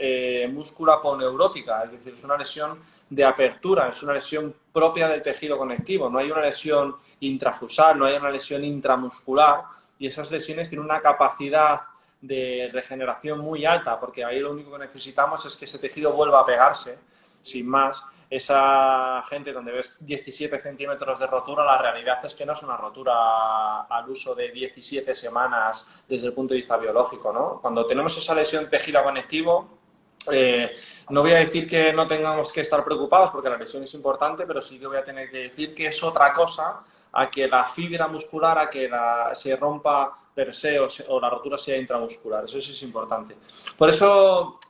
musculaponeurótica, es decir, es una lesión de apertura, es una lesión propia del tejido conectivo, no hay una lesión intrafusal, no hay una lesión intramuscular, y esas lesiones tienen una capacidad de regeneración muy alta, porque ahí lo único que necesitamos es que ese tejido vuelva a pegarse, sin más. Esa gente donde ves 17 centímetros de rotura, la realidad es que no es una rotura al uso de 17 semanas desde el punto de vista biológico, ¿no? Cuando tenemos esa lesión tejido conectivo, no voy a decir que no tengamos que estar preocupados porque la lesión es importante, pero sí que voy a tener que decir que es otra cosa a que la fibra muscular, a que se rompa per se o la rotura sea intramuscular. Eso sí es importante. Por eso,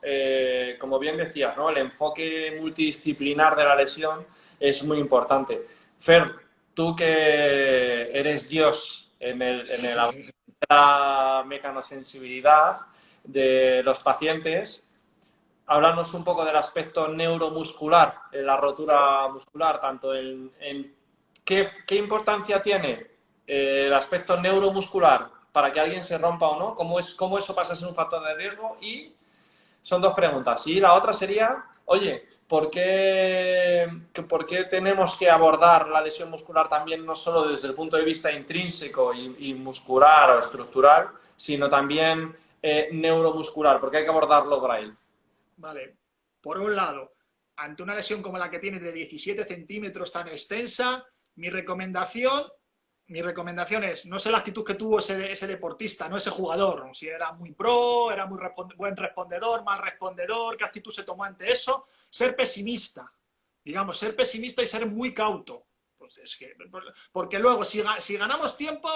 como bien decías, ¿no? El enfoque multidisciplinar de la lesión es muy importante. Fer, tú que eres Dios en la mecanosensibilidad de los pacientes, háblanos un poco del aspecto neuromuscular en la rotura muscular, tanto en qué importancia tiene el aspecto neuromuscular para que alguien se rompa o no, cómo eso pasa a ser un factor de riesgo, y son dos preguntas. Y la otra sería, oye, ¿por qué tenemos que abordar la lesión muscular también no solo desde el punto de vista intrínseco y muscular o estructural, sino también neuromuscular? ¿Por qué hay que abordarlo por ahí? Vale, por un lado, ante una lesión como la que tienes de 17 centímetros tan extensa, mi recomendación es, no sé la actitud que tuvo ese deportista, no ese jugador, si era muy pro, era muy buen respondedor, mal respondedor, qué actitud se tomó ante eso, ser pesimista, digamos, ser pesimista y ser muy cauto, pues es que, porque luego si ganamos tiempo,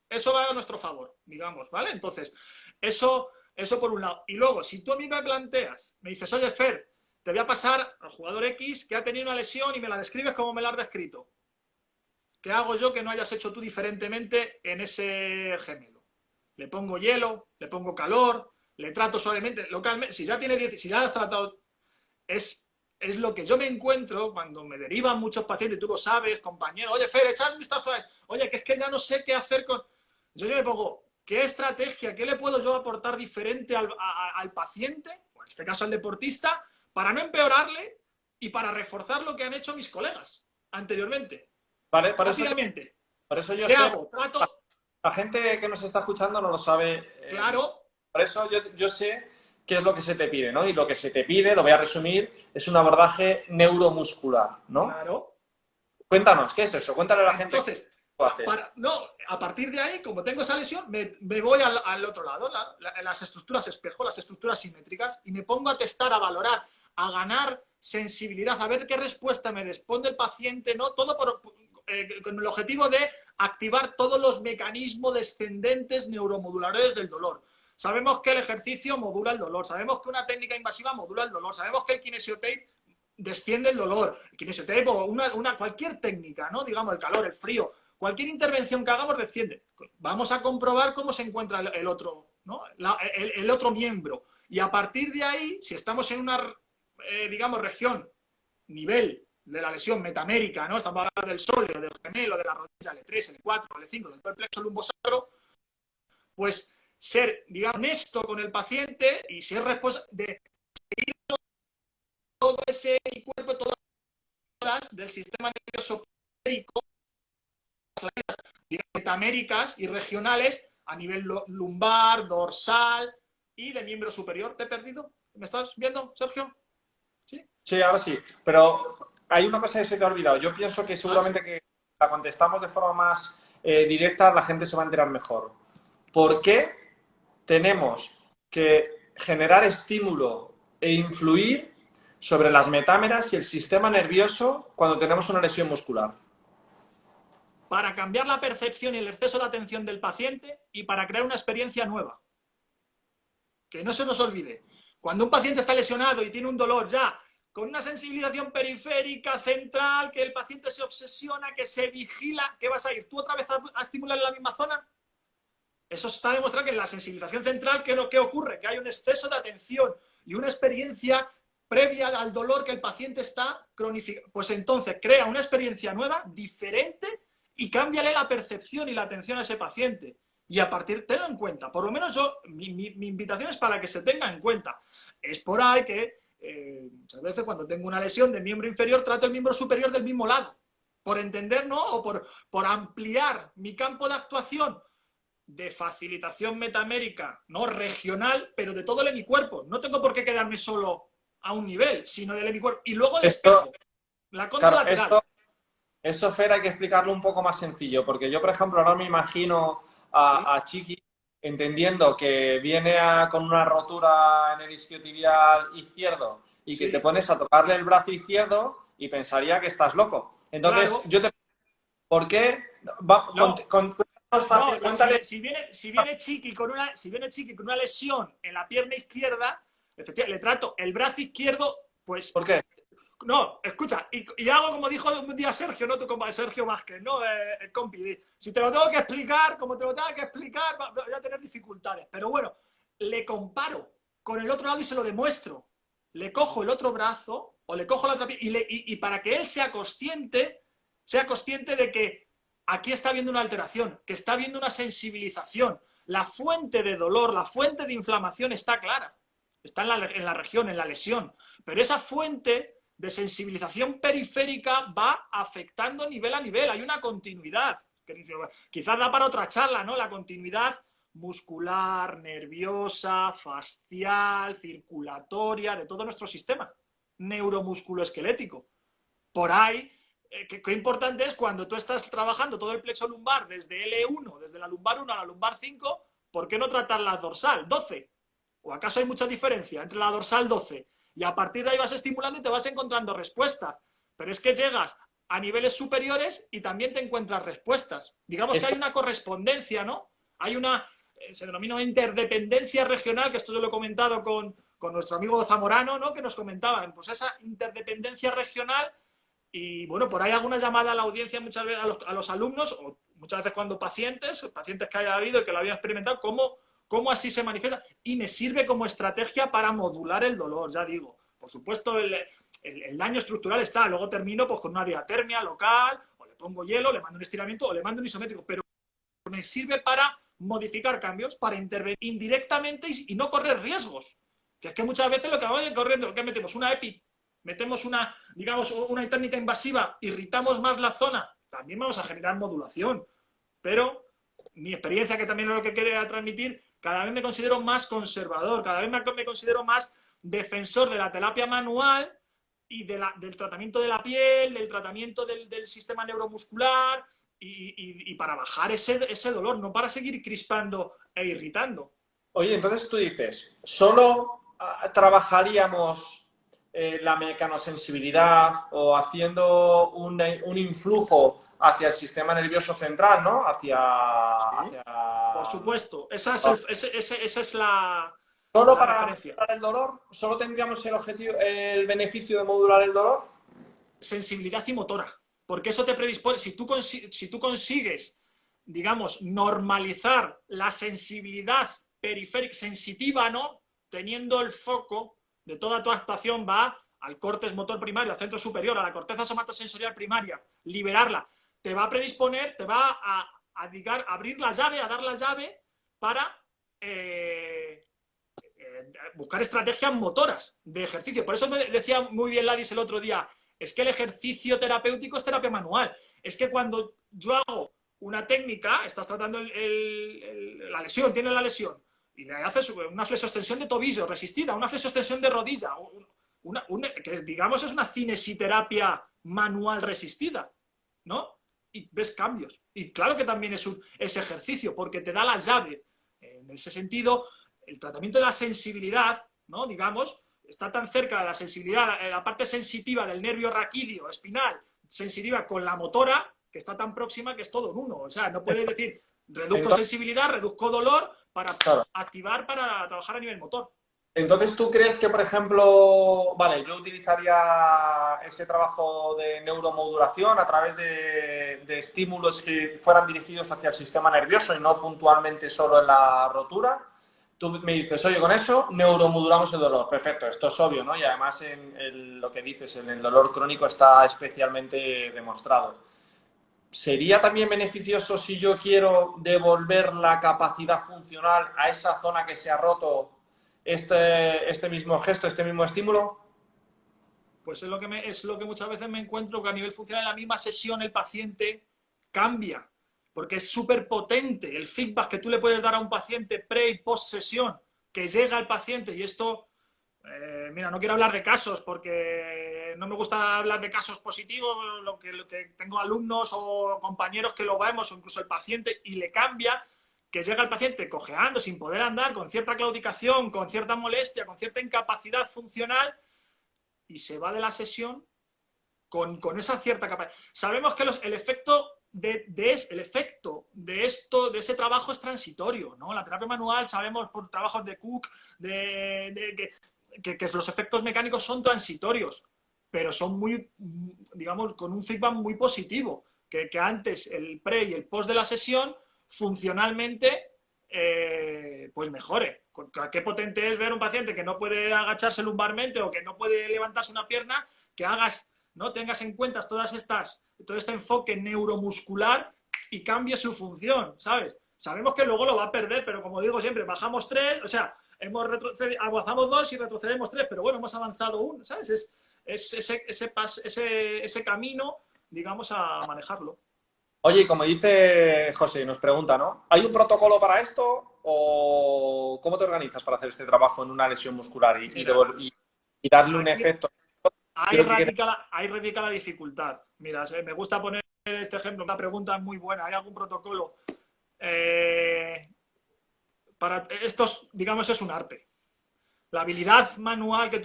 eso va a nuestro favor, digamos, ¿vale? Entonces, eso por un lado. Y luego, si tú a mí me planteas, me dices, oye, Fer, te voy a pasar al jugador X que ha tenido una lesión y me la describes como me la has descrito. ¿Qué hago yo que no hayas hecho tú diferentemente en ese gemelo? Le pongo hielo, le pongo calor, le trato suavemente, localmente. Si ya has tratado, es lo que yo me encuentro cuando me derivan muchos pacientes, tú lo sabes, compañero. Oye, Fer, echad un vistazo a... Oye, que es que ya no sé qué hacer con... Yo me pongo... ¿Qué estrategia, qué le puedo yo aportar diferente al paciente, o en este caso al deportista, para no empeorarle y para reforzar lo que han hecho mis colegas anteriormente? Vale, por eso yo ¿Qué sé, hago? Trato... la gente que nos está escuchando no lo sabe. Claro. Por eso yo sé qué es lo que se te pide, ¿no? Y lo que se te pide, lo voy a resumir, es un abordaje neuromuscular, ¿no? Claro. Cuéntanos, ¿qué es eso? Cuéntale a la gente. Entonces, a partir de ahí, como tengo esa lesión, me voy al otro lado, las estructuras espejo, las estructuras simétricas, y me pongo a testar, a valorar, a ganar sensibilidad, a ver qué respuesta me responde el paciente, ¿no? Todo con el objetivo de activar todos los mecanismos descendentes neuromoduladores del dolor. Sabemos que el ejercicio modula el dolor, sabemos que una técnica invasiva modula el dolor, sabemos que el kinesiotape desciende el dolor, el kinesiotape o cualquier técnica, ¿no? Digamos, el calor, el frío, cualquier intervención que hagamos desciende. Vamos a comprobar cómo se encuentra el otro ¿no? El otro miembro. Y a partir de ahí, si estamos en una, digamos, región, nivel de la lesión metamérica, ¿no? Estamos hablando del sóleo, del gemelo, de la rodilla, L3, L4, L5, del todo el plexo lumbosacro, pues ser, digamos, honesto con el paciente y ser responsable de todo ese cuerpo, todas las del sistema nervioso periférico, metaméricas y regionales a nivel lumbar, dorsal y de miembro superior. ¿Te he perdido? ¿Me estás viendo, Sergio? Sí, sí, ahora sí. Pero hay una cosa que se te ha olvidado. Yo pienso que seguramente que la contestamos de forma más directa, la gente se va a enterar mejor. ¿Por qué tenemos que generar estímulo e influir sobre las metámeras y el sistema nervioso cuando tenemos una lesión muscular? Para cambiar la percepción y el exceso de atención del paciente y para crear una experiencia nueva. Que no se nos olvide. Cuando un paciente está lesionado y tiene un dolor ya con una sensibilización periférica, central, que el paciente se obsesiona, que se vigila, ¿qué vas a ir? ¿Tú otra vez a estimular en la misma zona? Eso está demostrado que en la sensibilización central, ¿qué ocurre? Que hay un exceso de atención y una experiencia previa al dolor que el paciente está cronificando. Pues entonces crea una experiencia nueva, diferente, y cámbiale la percepción y la atención a ese paciente. Y a partir, tenlo en cuenta. Por lo menos yo, mi invitación es para que se tenga en cuenta. Es por ahí que muchas veces cuando tengo una lesión de miembro inferior, trato el miembro superior del mismo lado. Por entender, ¿no? O por ampliar mi campo de actuación de facilitación metamérica, no regional, pero de todo el hemicuerpo. No tengo por qué quedarme solo a un nivel, sino del hemicuerpo. Y luego el espejo, la contralateral. Claro, eso, Fer, hay que explicarlo un poco más sencillo, porque yo, por ejemplo, ahora me imagino a Chiqui entendiendo que viene con una rotura en el isquiotibial izquierdo y que te pones a tocarle el brazo izquierdo y pensaría que estás loco. Entonces, claro, yo te... ¿Por qué? Si viene Chiqui con una lesión en la pierna izquierda, le trato el brazo izquierdo, pues... ¿Por qué? No, escucha, y hago como dijo un día Sergio, ¿no? Tu compa, Sergio Vázquez, ¿no? El compi. Si te lo tengo que explicar, como te lo tengo que explicar, voy a tener dificultades. Pero bueno, le comparo con el otro lado y se lo demuestro. Le cojo el otro brazo, o le cojo la otra pierna, y para que él sea consciente de que aquí está habiendo una alteración, que está habiendo una sensibilización. La fuente de dolor, la fuente de inflamación está clara. Está en la región, en la lesión. Pero esa fuente de sensibilización periférica va afectando nivel a nivel. Hay una continuidad. Quizás da para otra charla, ¿no? La continuidad muscular, nerviosa, fascial, circulatoria, de todo nuestro sistema neuromusculoesquelético. Por ahí, qué importante es cuando tú estás trabajando todo el plexo lumbar desde L1, desde la lumbar 1 a la lumbar 5, ¿por qué no tratar la dorsal 12? ¿O acaso hay mucha diferencia entre la dorsal 12? Y a partir de ahí vas estimulando y te vas encontrando respuestas. Pero es que llegas a niveles superiores y también te encuentras respuestas. Digamos que hay una correspondencia, ¿no? Hay una, se denomina una interdependencia regional, que esto yo lo he comentado con nuestro amigo Zamorano, ¿no? Que nos comentaban, pues esa interdependencia regional. Y bueno, por ahí alguna llamada a la audiencia muchas veces a los alumnos, o muchas veces cuando pacientes que haya habido y que lo habían experimentado, cómo así se manifiesta, y me sirve como estrategia para modular el dolor, ya digo. Por supuesto, el daño estructural está, luego termino pues con una diatermia local, o le pongo hielo, le mando un estiramiento, o le mando un isométrico, pero me sirve para modificar cambios, para intervenir indirectamente y no correr riesgos. Que es que muchas veces lo que vamos corriendo, que metemos una EPI, metemos una técnica invasiva, irritamos más la zona, también vamos a generar modulación. Pero mi experiencia, que también es lo que quería transmitir, cada vez me considero más conservador, cada vez me considero más defensor de la terapia manual y del tratamiento de la piel, del tratamiento del sistema neuromuscular y para bajar ese dolor, no para seguir crispando e irritando. Oye, entonces tú dices, ¿solo trabajaríamos la mecanosensibilidad o haciendo un influjo hacia el sistema nervioso central, ¿no? Hacia... Por supuesto, esa es la... ¿Solo para modular el dolor? ¿Solo tendríamos el beneficio de modular el dolor? Sensibilidad y motora. Porque eso te predispone... Si tú consigues, digamos, normalizar la sensibilidad periférica, sensitiva, ¿no? Teniendo el foco de toda tu actuación va al córtex motor primario, al centro superior, a la corteza somatosensorial primaria, liberarla. Te va a predisponer, te va a abrir la llave, a dar la llave para buscar estrategias motoras de ejercicio. Por eso me decía muy bien Ladis el otro día, es que el ejercicio terapéutico es terapia manual. Es que cuando yo hago una técnica, estás tratando la lesión, tienes la lesión, y le haces una flexoextensión de tobillo resistida, una flexoextensión de rodilla, que digamos es una cinesiterapia manual resistida, ¿no? Y ves cambios. Y claro que también es ejercicio, porque te da la llave. En ese sentido, el tratamiento de la sensibilidad, ¿no? Digamos, está tan cerca de la sensibilidad, la parte sensitiva del nervio raquídeo espinal, sensitiva con la motora, que está tan próxima que es todo en uno. O sea, no puedes decir, reduzco sensibilidad, reduzco dolor, para activar, para trabajar a nivel motor. Entonces, ¿tú crees que, por ejemplo, vale, yo utilizaría ese trabajo de neuromodulación a través de estímulos que fueran dirigidos hacia el sistema nervioso y no puntualmente solo en la rotura? Tú me dices, oye, con eso neuromodulamos el dolor. Perfecto, esto es obvio, ¿no? Y además lo que dices, en el dolor crónico está especialmente demostrado. ¿Sería también beneficioso si yo quiero devolver la capacidad funcional a esa zona que se ha roto este mismo gesto, este mismo estímulo? Pues es lo que muchas veces me encuentro, que a nivel funcional en la misma sesión el paciente cambia, porque es súper potente el feedback que tú le puedes dar a un paciente pre y post sesión, que llega al paciente, y esto, mira, no quiero hablar de casos porque no me gusta hablar de casos positivos, lo que tengo alumnos o compañeros que lo vemos, o incluso el paciente, y le cambia, que llega el paciente cojeando, sin poder andar, con cierta claudicación, con cierta molestia, con cierta incapacidad funcional, y se va de la sesión con esa cierta capacidad. Sabemos que el efecto de ese trabajo es transitorio, ¿no? La terapia manual, sabemos por trabajos de Cook, que los efectos mecánicos son transitorios, pero son muy, digamos, con un feedback muy positivo, que antes, el pre y el post de la sesión, funcionalmente, pues mejore. Qué potente es ver un paciente que no puede agacharse lumbarmente o que no puede levantarse una pierna, que hagas, ¿no? Tengas en cuenta todo este enfoque neuromuscular y cambie su función, ¿sabes? Sabemos que luego lo va a perder, pero como digo siempre, bajamos 3, o sea, avanzamos 2 y retrocedemos 3, pero bueno, hemos avanzado 1, ¿sabes? Ese camino, digamos, a manejarlo. Oye, y como dice José, nos pregunta, ¿no? ¿Hay un protocolo para esto o cómo te organizas para hacer este trabajo en una lesión muscular y darle un efecto? Ahí radica la dificultad. Mira, me gusta poner este ejemplo, una pregunta muy buena. ¿Hay algún protocolo? Para estos, digamos, es un arte. La habilidad manual que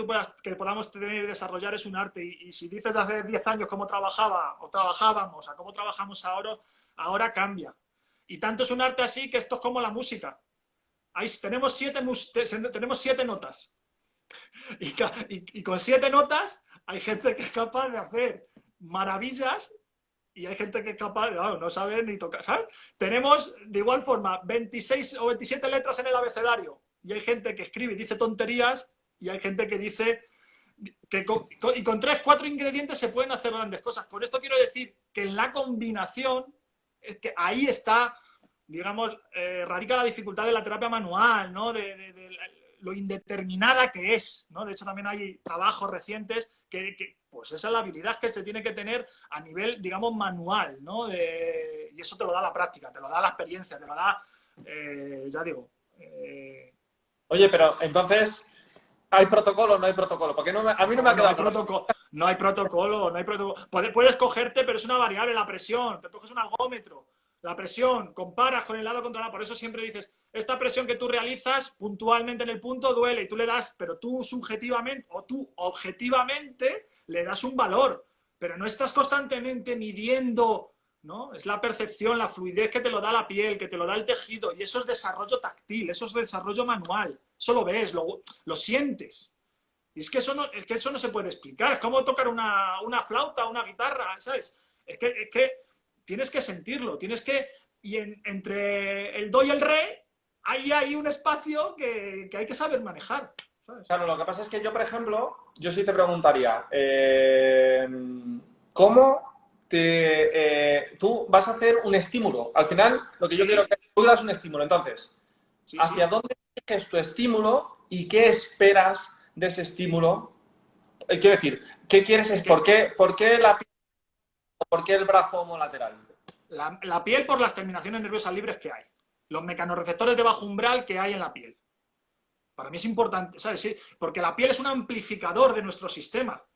podamos tener y desarrollar es un arte. Y si dices de hace 10 años cómo trabajábamos, a cómo trabajamos ahora cambia. Y tanto es un arte así que esto es como la música. Tenemos 7 notas. Y con 7 notas hay gente que es capaz de hacer maravillas y hay gente que es capaz de no saber ni tocar, ¿sabes? Tenemos de igual forma 26 o 27 letras en el abecedario y hay gente que escribe y dice tonterías y hay gente que dice que con 3, 4 ingredientes se pueden hacer grandes cosas. Con esto quiero decir que en la combinación es que ahí está, digamos, radica la dificultad de la terapia manual, ¿no? De lo indeterminada que es, ¿no? De hecho, también hay trabajos recientes que pues esa es la habilidad que se tiene que tener a nivel, digamos, manual, ¿no? Y eso te lo da la práctica, te lo da la experiencia, te lo da, ya digo. Oye, pero entonces, ¿hay protocolo o no hay protocolo? Porque a mí no me ha quedado claro. No hay protocolo. Puedes cogerte, pero es una variable, la presión, te coges un algómetro. La presión, comparas con el lado controlado, por eso siempre dices, esta presión que tú realizas puntualmente en el punto duele y tú le das, pero tú subjetivamente o tú objetivamente le das un valor, pero no estás constantemente midiendo, ¿no? Es la percepción, la fluidez que te lo da la piel, que te lo da el tejido, y eso es desarrollo táctil, eso es desarrollo manual, eso lo ves, lo sientes. Y es que eso no se puede explicar, es como tocar una flauta, una guitarra, ¿sabes? Es que tienes que sentirlo, y entre el do y el re ahí hay un espacio que hay que saber manejar, ¿sabes? Claro, lo que pasa es que yo, por ejemplo, yo sí te preguntaría, ¿cómo tú vas a hacer un estímulo? Al final, lo que yo quiero Sí, que tú das un estímulo. Entonces, sí, ¿hacia sí. dónde diriges tu estímulo y qué esperas de ese estímulo? Quiero decir, ¿qué quieres? Es ¿Por que qué, por qué la pierna o por qué el brazo homolateral? la piel por las terminaciones nerviosas libres que hay. Los mecanorreceptores de bajo umbral que hay en la piel. Para mí es importante, ¿sabes? Sí, porque la piel es un amplificador de nuestro sistema Vale,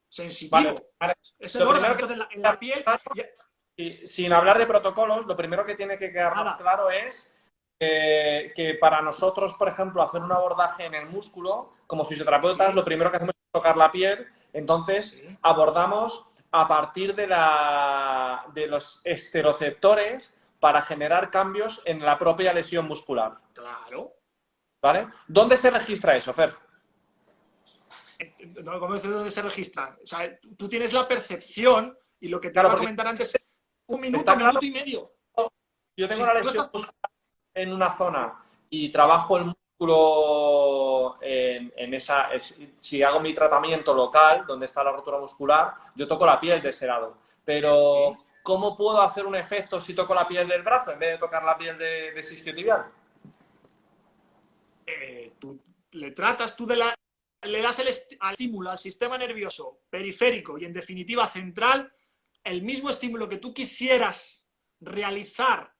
sensitivo. vale. Es el Lo órgano. primero que Entonces, en la piel, ya, sin hablar de protocolos, lo primero que tiene que quedarnos nada. claro es que para nosotros, por ejemplo, hacer un abordaje en el músculo, como fisioterapeutas, Sí, lo primero que hacemos es tocar la piel, entonces sí, abordamos a partir de los esteroceptores para generar cambios en la propia lesión muscular. claro. ¿Vale? ¿Dónde se registra eso, Fer? ¿Cómo es de dónde se registra? O sea, tú tienes la percepción y lo que te Claro, iba a porque comentar antes, está claro minuto y medio. que yo tengo Si una tú lesión estás... muscular en una zona y trabajo el músculo en esa, si hago mi tratamiento local, donde está la rotura muscular, yo toco la piel de ese lado. Pero, Sí. ¿cómo puedo hacer un efecto si toco la piel del brazo en vez de tocar la piel de isquiotibial? Tú le tratas, le das al estímulo al sistema nervioso periférico y en definitiva central, el mismo estímulo que tú quisieras realizar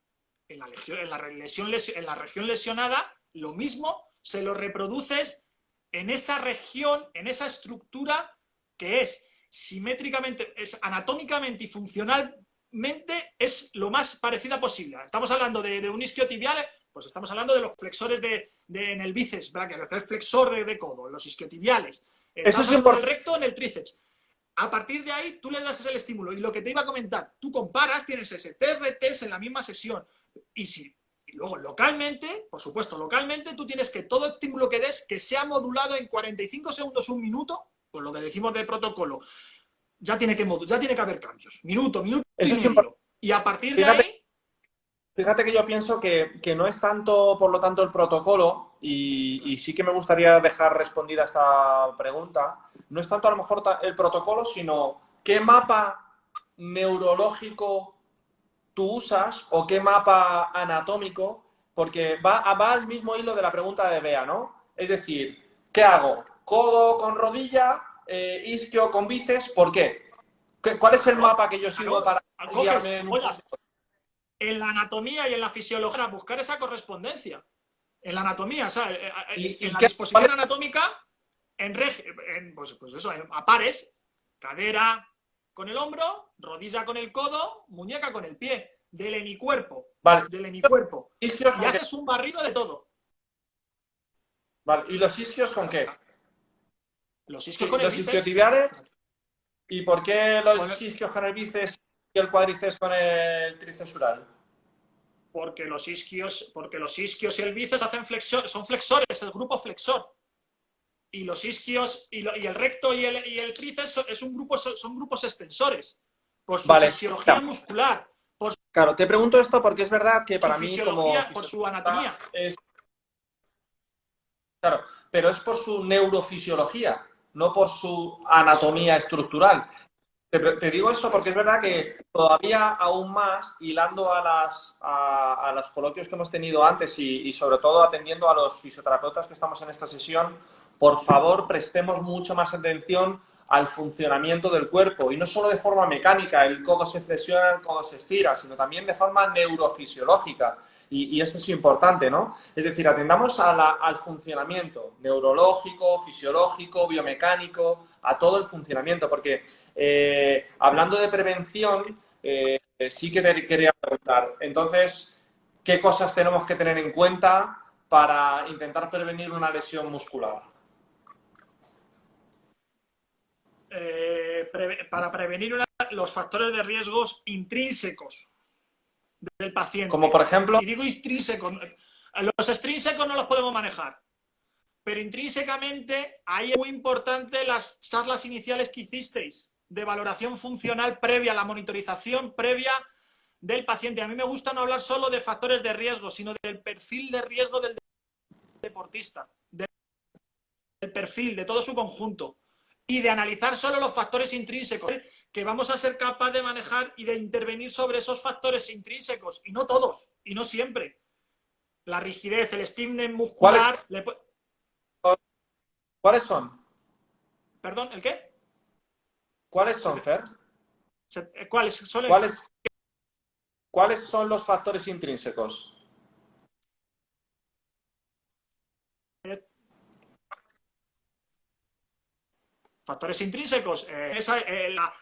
en la región lesionada, lo mismo se lo reproduces en esa región, en esa estructura que es simétricamente, es anatómicamente y funcionalmente es lo más parecida posible. Estamos hablando de un isquiotibial, pues estamos hablando de los flexores en el bíceps, ¿verdad? Que es el flexor de codo, los isquiotibiales. Eso Estamos es hablando del importante. recto en el tríceps. A partir de ahí, tú le das el estímulo. Y lo que te iba a comentar, tú comparas, tienes ese TRTs en la misma sesión. Y luego, localmente, por supuesto, localmente, tú tienes que todo estímulo que des, que sea modulado en 45 segundos, un minuto, por lo que decimos del protocolo, ya tiene que haber cambios. Minuto y Eso es importante. medio. Y a partir de Fíjate, ahí, fíjate que yo pienso que no es tanto, por lo tanto, el protocolo, y sí que me gustaría dejar respondida esta pregunta, no es tanto a lo mejor el protocolo, sino qué mapa neurológico tú usas o qué mapa anatómico, porque va al mismo hilo de la pregunta de Bea, ¿no? Es decir, ¿qué hago? ¿Codo con rodilla? ¿Isquio con bíceps? ¿Por qué? ¿Cuál es el claro, mapa que yo sigo claro, para coges, guiarme en un oigas, protocolo? en la anatomía y en la fisiología, buscar esa correspondencia. En la anatomía, o sea, en ¿Y la qué, cuál disposición anatómica, pues eso, a pares, cadera con el hombro, rodilla con el codo, muñeca con el pie, del hemicuerpo, vale, del hemicuerpo. isquios Y con qué? haces un barrido de todo. Vale, ¿y los isquios con qué? Los isquios con el Los bíceps, isquiotibiales. ¿Y por qué con los isquios con el bíceps y el cuádriceps con el tricesural? porque los isquios y el bíceps hacen flexión, son flexores, el grupo flexor. Y los isquios y el recto y el tríceps son grupos extensores por su Vale, fisiología muscular, por claro, te pregunto esto porque es verdad que su para mí como fisiología, por su fisioterapeuta anatomía. es, claro, pero es por su neurofisiología, no por su Eso anatomía es, estructural. Te digo esto eso porque es. es verdad que todavía aún más, hilando a los coloquios que hemos tenido antes y sobre todo atendiendo a los fisioterapeutas que estamos en esta sesión, por favor prestemos mucho más atención al funcionamiento del cuerpo y no solo de forma mecánica, el codo se flexiona, el codo se estira, sino también de forma neurofisiológica. Y esto es importante, ¿no? Es decir, atendamos al funcionamiento neurológico, fisiológico, biomecánico, a todo el funcionamiento, porque hablando de prevención, sí que te quería preguntar, entonces, ¿qué cosas tenemos que tener en cuenta para intentar prevenir una lesión muscular? Para prevenir los factores de riesgos intrínsecos del Como paciente. por ejemplo, Y digo intrínsecos, los extrínsecos no los podemos manejar, pero intrínsecamente ahí es muy importante las charlas iniciales que hicisteis de valoración funcional previa, la monitorización previa del paciente. A mí me gusta no hablar solo de factores de riesgo, sino del perfil de riesgo del deportista, del perfil, de todo su conjunto, y de analizar solo los factores intrínsecos, que vamos a ser capaces de manejar y de intervenir sobre esos factores intrínsecos, y no todos, y no siempre. La rigidez, el stiffness muscular... ¿Cuáles son? ¿Perdón? ¿El qué? ¿Cuáles son, Fer? ¿Cuáles son? ¿Cuáles son los factores intrínsecos? Factores intrínsecos,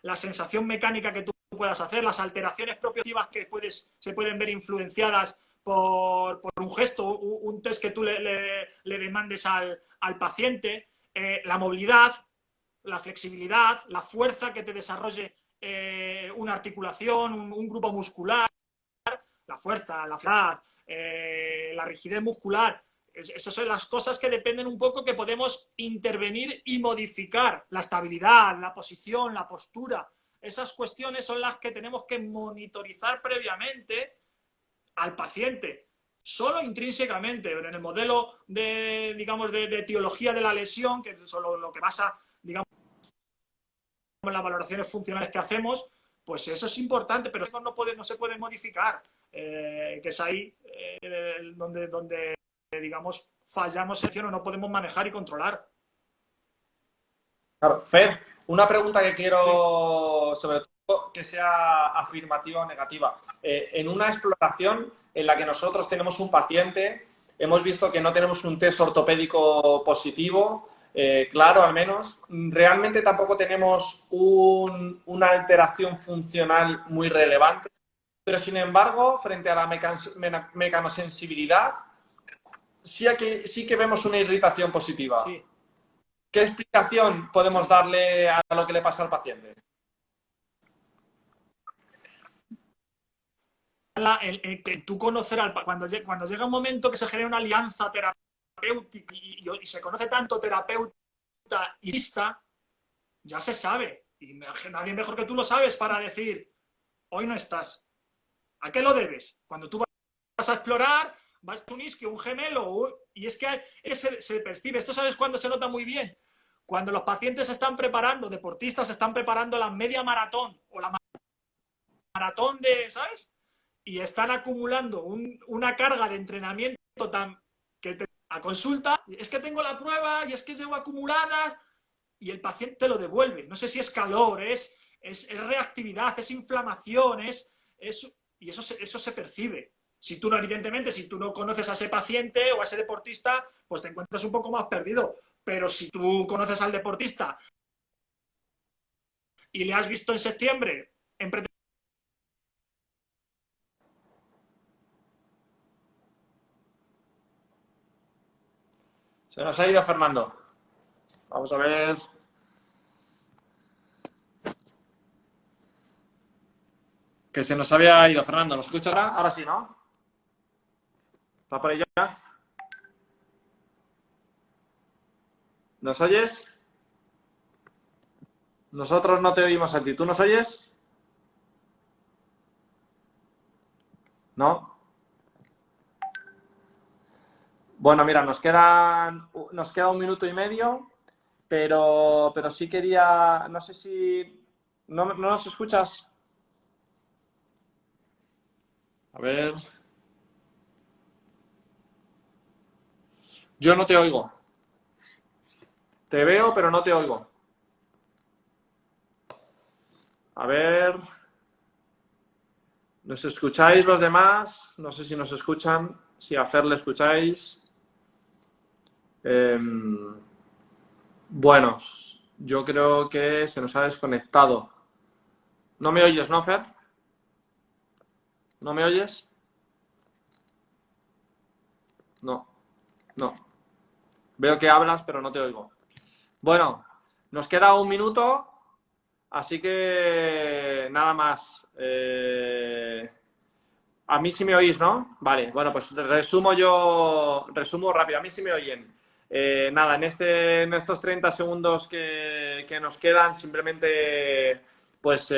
la sensación mecánica que tú puedas hacer, las alteraciones propioceptivas que se pueden ver influenciadas por un gesto, un test que tú le demandes al paciente, la movilidad, la flexibilidad, la fuerza que te desarrolle una articulación, un grupo muscular, la fuerza, la flexibilidad, la rigidez muscular. Esas son las cosas que dependen un poco, que podemos intervenir y modificar. La estabilidad, la posición, la postura. Esas cuestiones son las que tenemos que monitorizar previamente al paciente. Solo intrínsecamente, en el modelo de, digamos, de etiología de la lesión, que es lo que basa, digamos, en las valoraciones funcionales que hacemos, pues eso es importante, pero eso no se puede modificar, que es ahí donde digamos, fallamos en o no podemos manejar y controlar. Claro. Fer, una pregunta que quiero, sobre todo, que sea afirmativa o negativa. En una exploración en la que nosotros tenemos un paciente, hemos visto que no tenemos un test ortopédico positivo, claro, al menos. Realmente tampoco tenemos una alteración funcional muy relevante, pero sin embargo, frente a la mecanosensibilidad, sí que vemos una irritación positiva. Sí. ¿Qué explicación podemos darle a lo que le pasa al paciente? Que tú conocer cuando llega un momento que se genera una alianza terapéutica y se conoce tanto terapeuta y lista, ya se sabe. Y nadie mejor que tú lo sabes para decir, hoy no estás. ¿A qué lo debes? Cuando tú vas a explorar, vas a un isquio, un gemelo, y es que se percibe. Esto, ¿sabes cuándo se nota muy bien? Cuando los pacientes se están preparando, deportistas se están preparando la media maratón o la maratón de, ¿sabes? Y están acumulando una carga de entrenamiento a consulta, es que tengo la prueba y es que llevo acumulada, y el paciente te lo devuelve. No sé si es calor, es reactividad, es inflamación, y eso se percibe. Si tú no, evidentemente, si tú no conoces a ese paciente o a ese deportista, pues te encuentras un poco más perdido. Pero si tú conoces al deportista y le has visto en septiembre en Se nos ha ido Fernando. Vamos a ver. Que se nos había ido Fernando. ¿Nos escuchas ahora? Ahora sí, ¿no? ¿Está por ahí ya? ¿Nos oyes? Nosotros no te oímos a ti. ¿Tú nos oyes? ¿No? Bueno, mira, nos queda un minuto y medio, pero sí quería... No sé si... ¿No nos escuchas? A ver... Yo no te oigo. Te veo, pero no te oigo. A ver... ¿Nos escucháis los demás? No sé si nos escuchan. Si a Fer le escucháis. Bueno, yo creo que se nos ha desconectado. ¿No me oyes, no, Fer? ¿No me oyes? No, no. Veo que hablas, pero no te oigo. Bueno, nos queda un minuto, así que nada más. A mí sí me oís, ¿no? Vale, bueno, pues resumo rápido. A mí sí me oyen. Nada, en estos 30 segundos que nos quedan, simplemente pues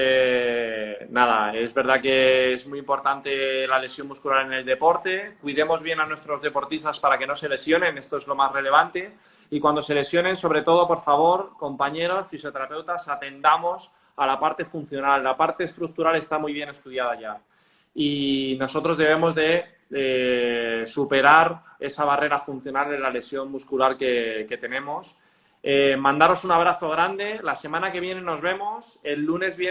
nada, es verdad que es muy importante la lesión muscular en el deporte. Cuidemos bien a nuestros deportistas para que no se lesionen, esto es lo más relevante. Y cuando se lesionen, sobre todo, por favor, compañeros, fisioterapeutas, atendamos a la parte funcional. La parte estructural está muy bien estudiada ya. Y nosotros debemos de superar esa barrera funcional de la lesión muscular que tenemos. Mandaros un abrazo grande. La semana que viene nos vemos. El lunes viene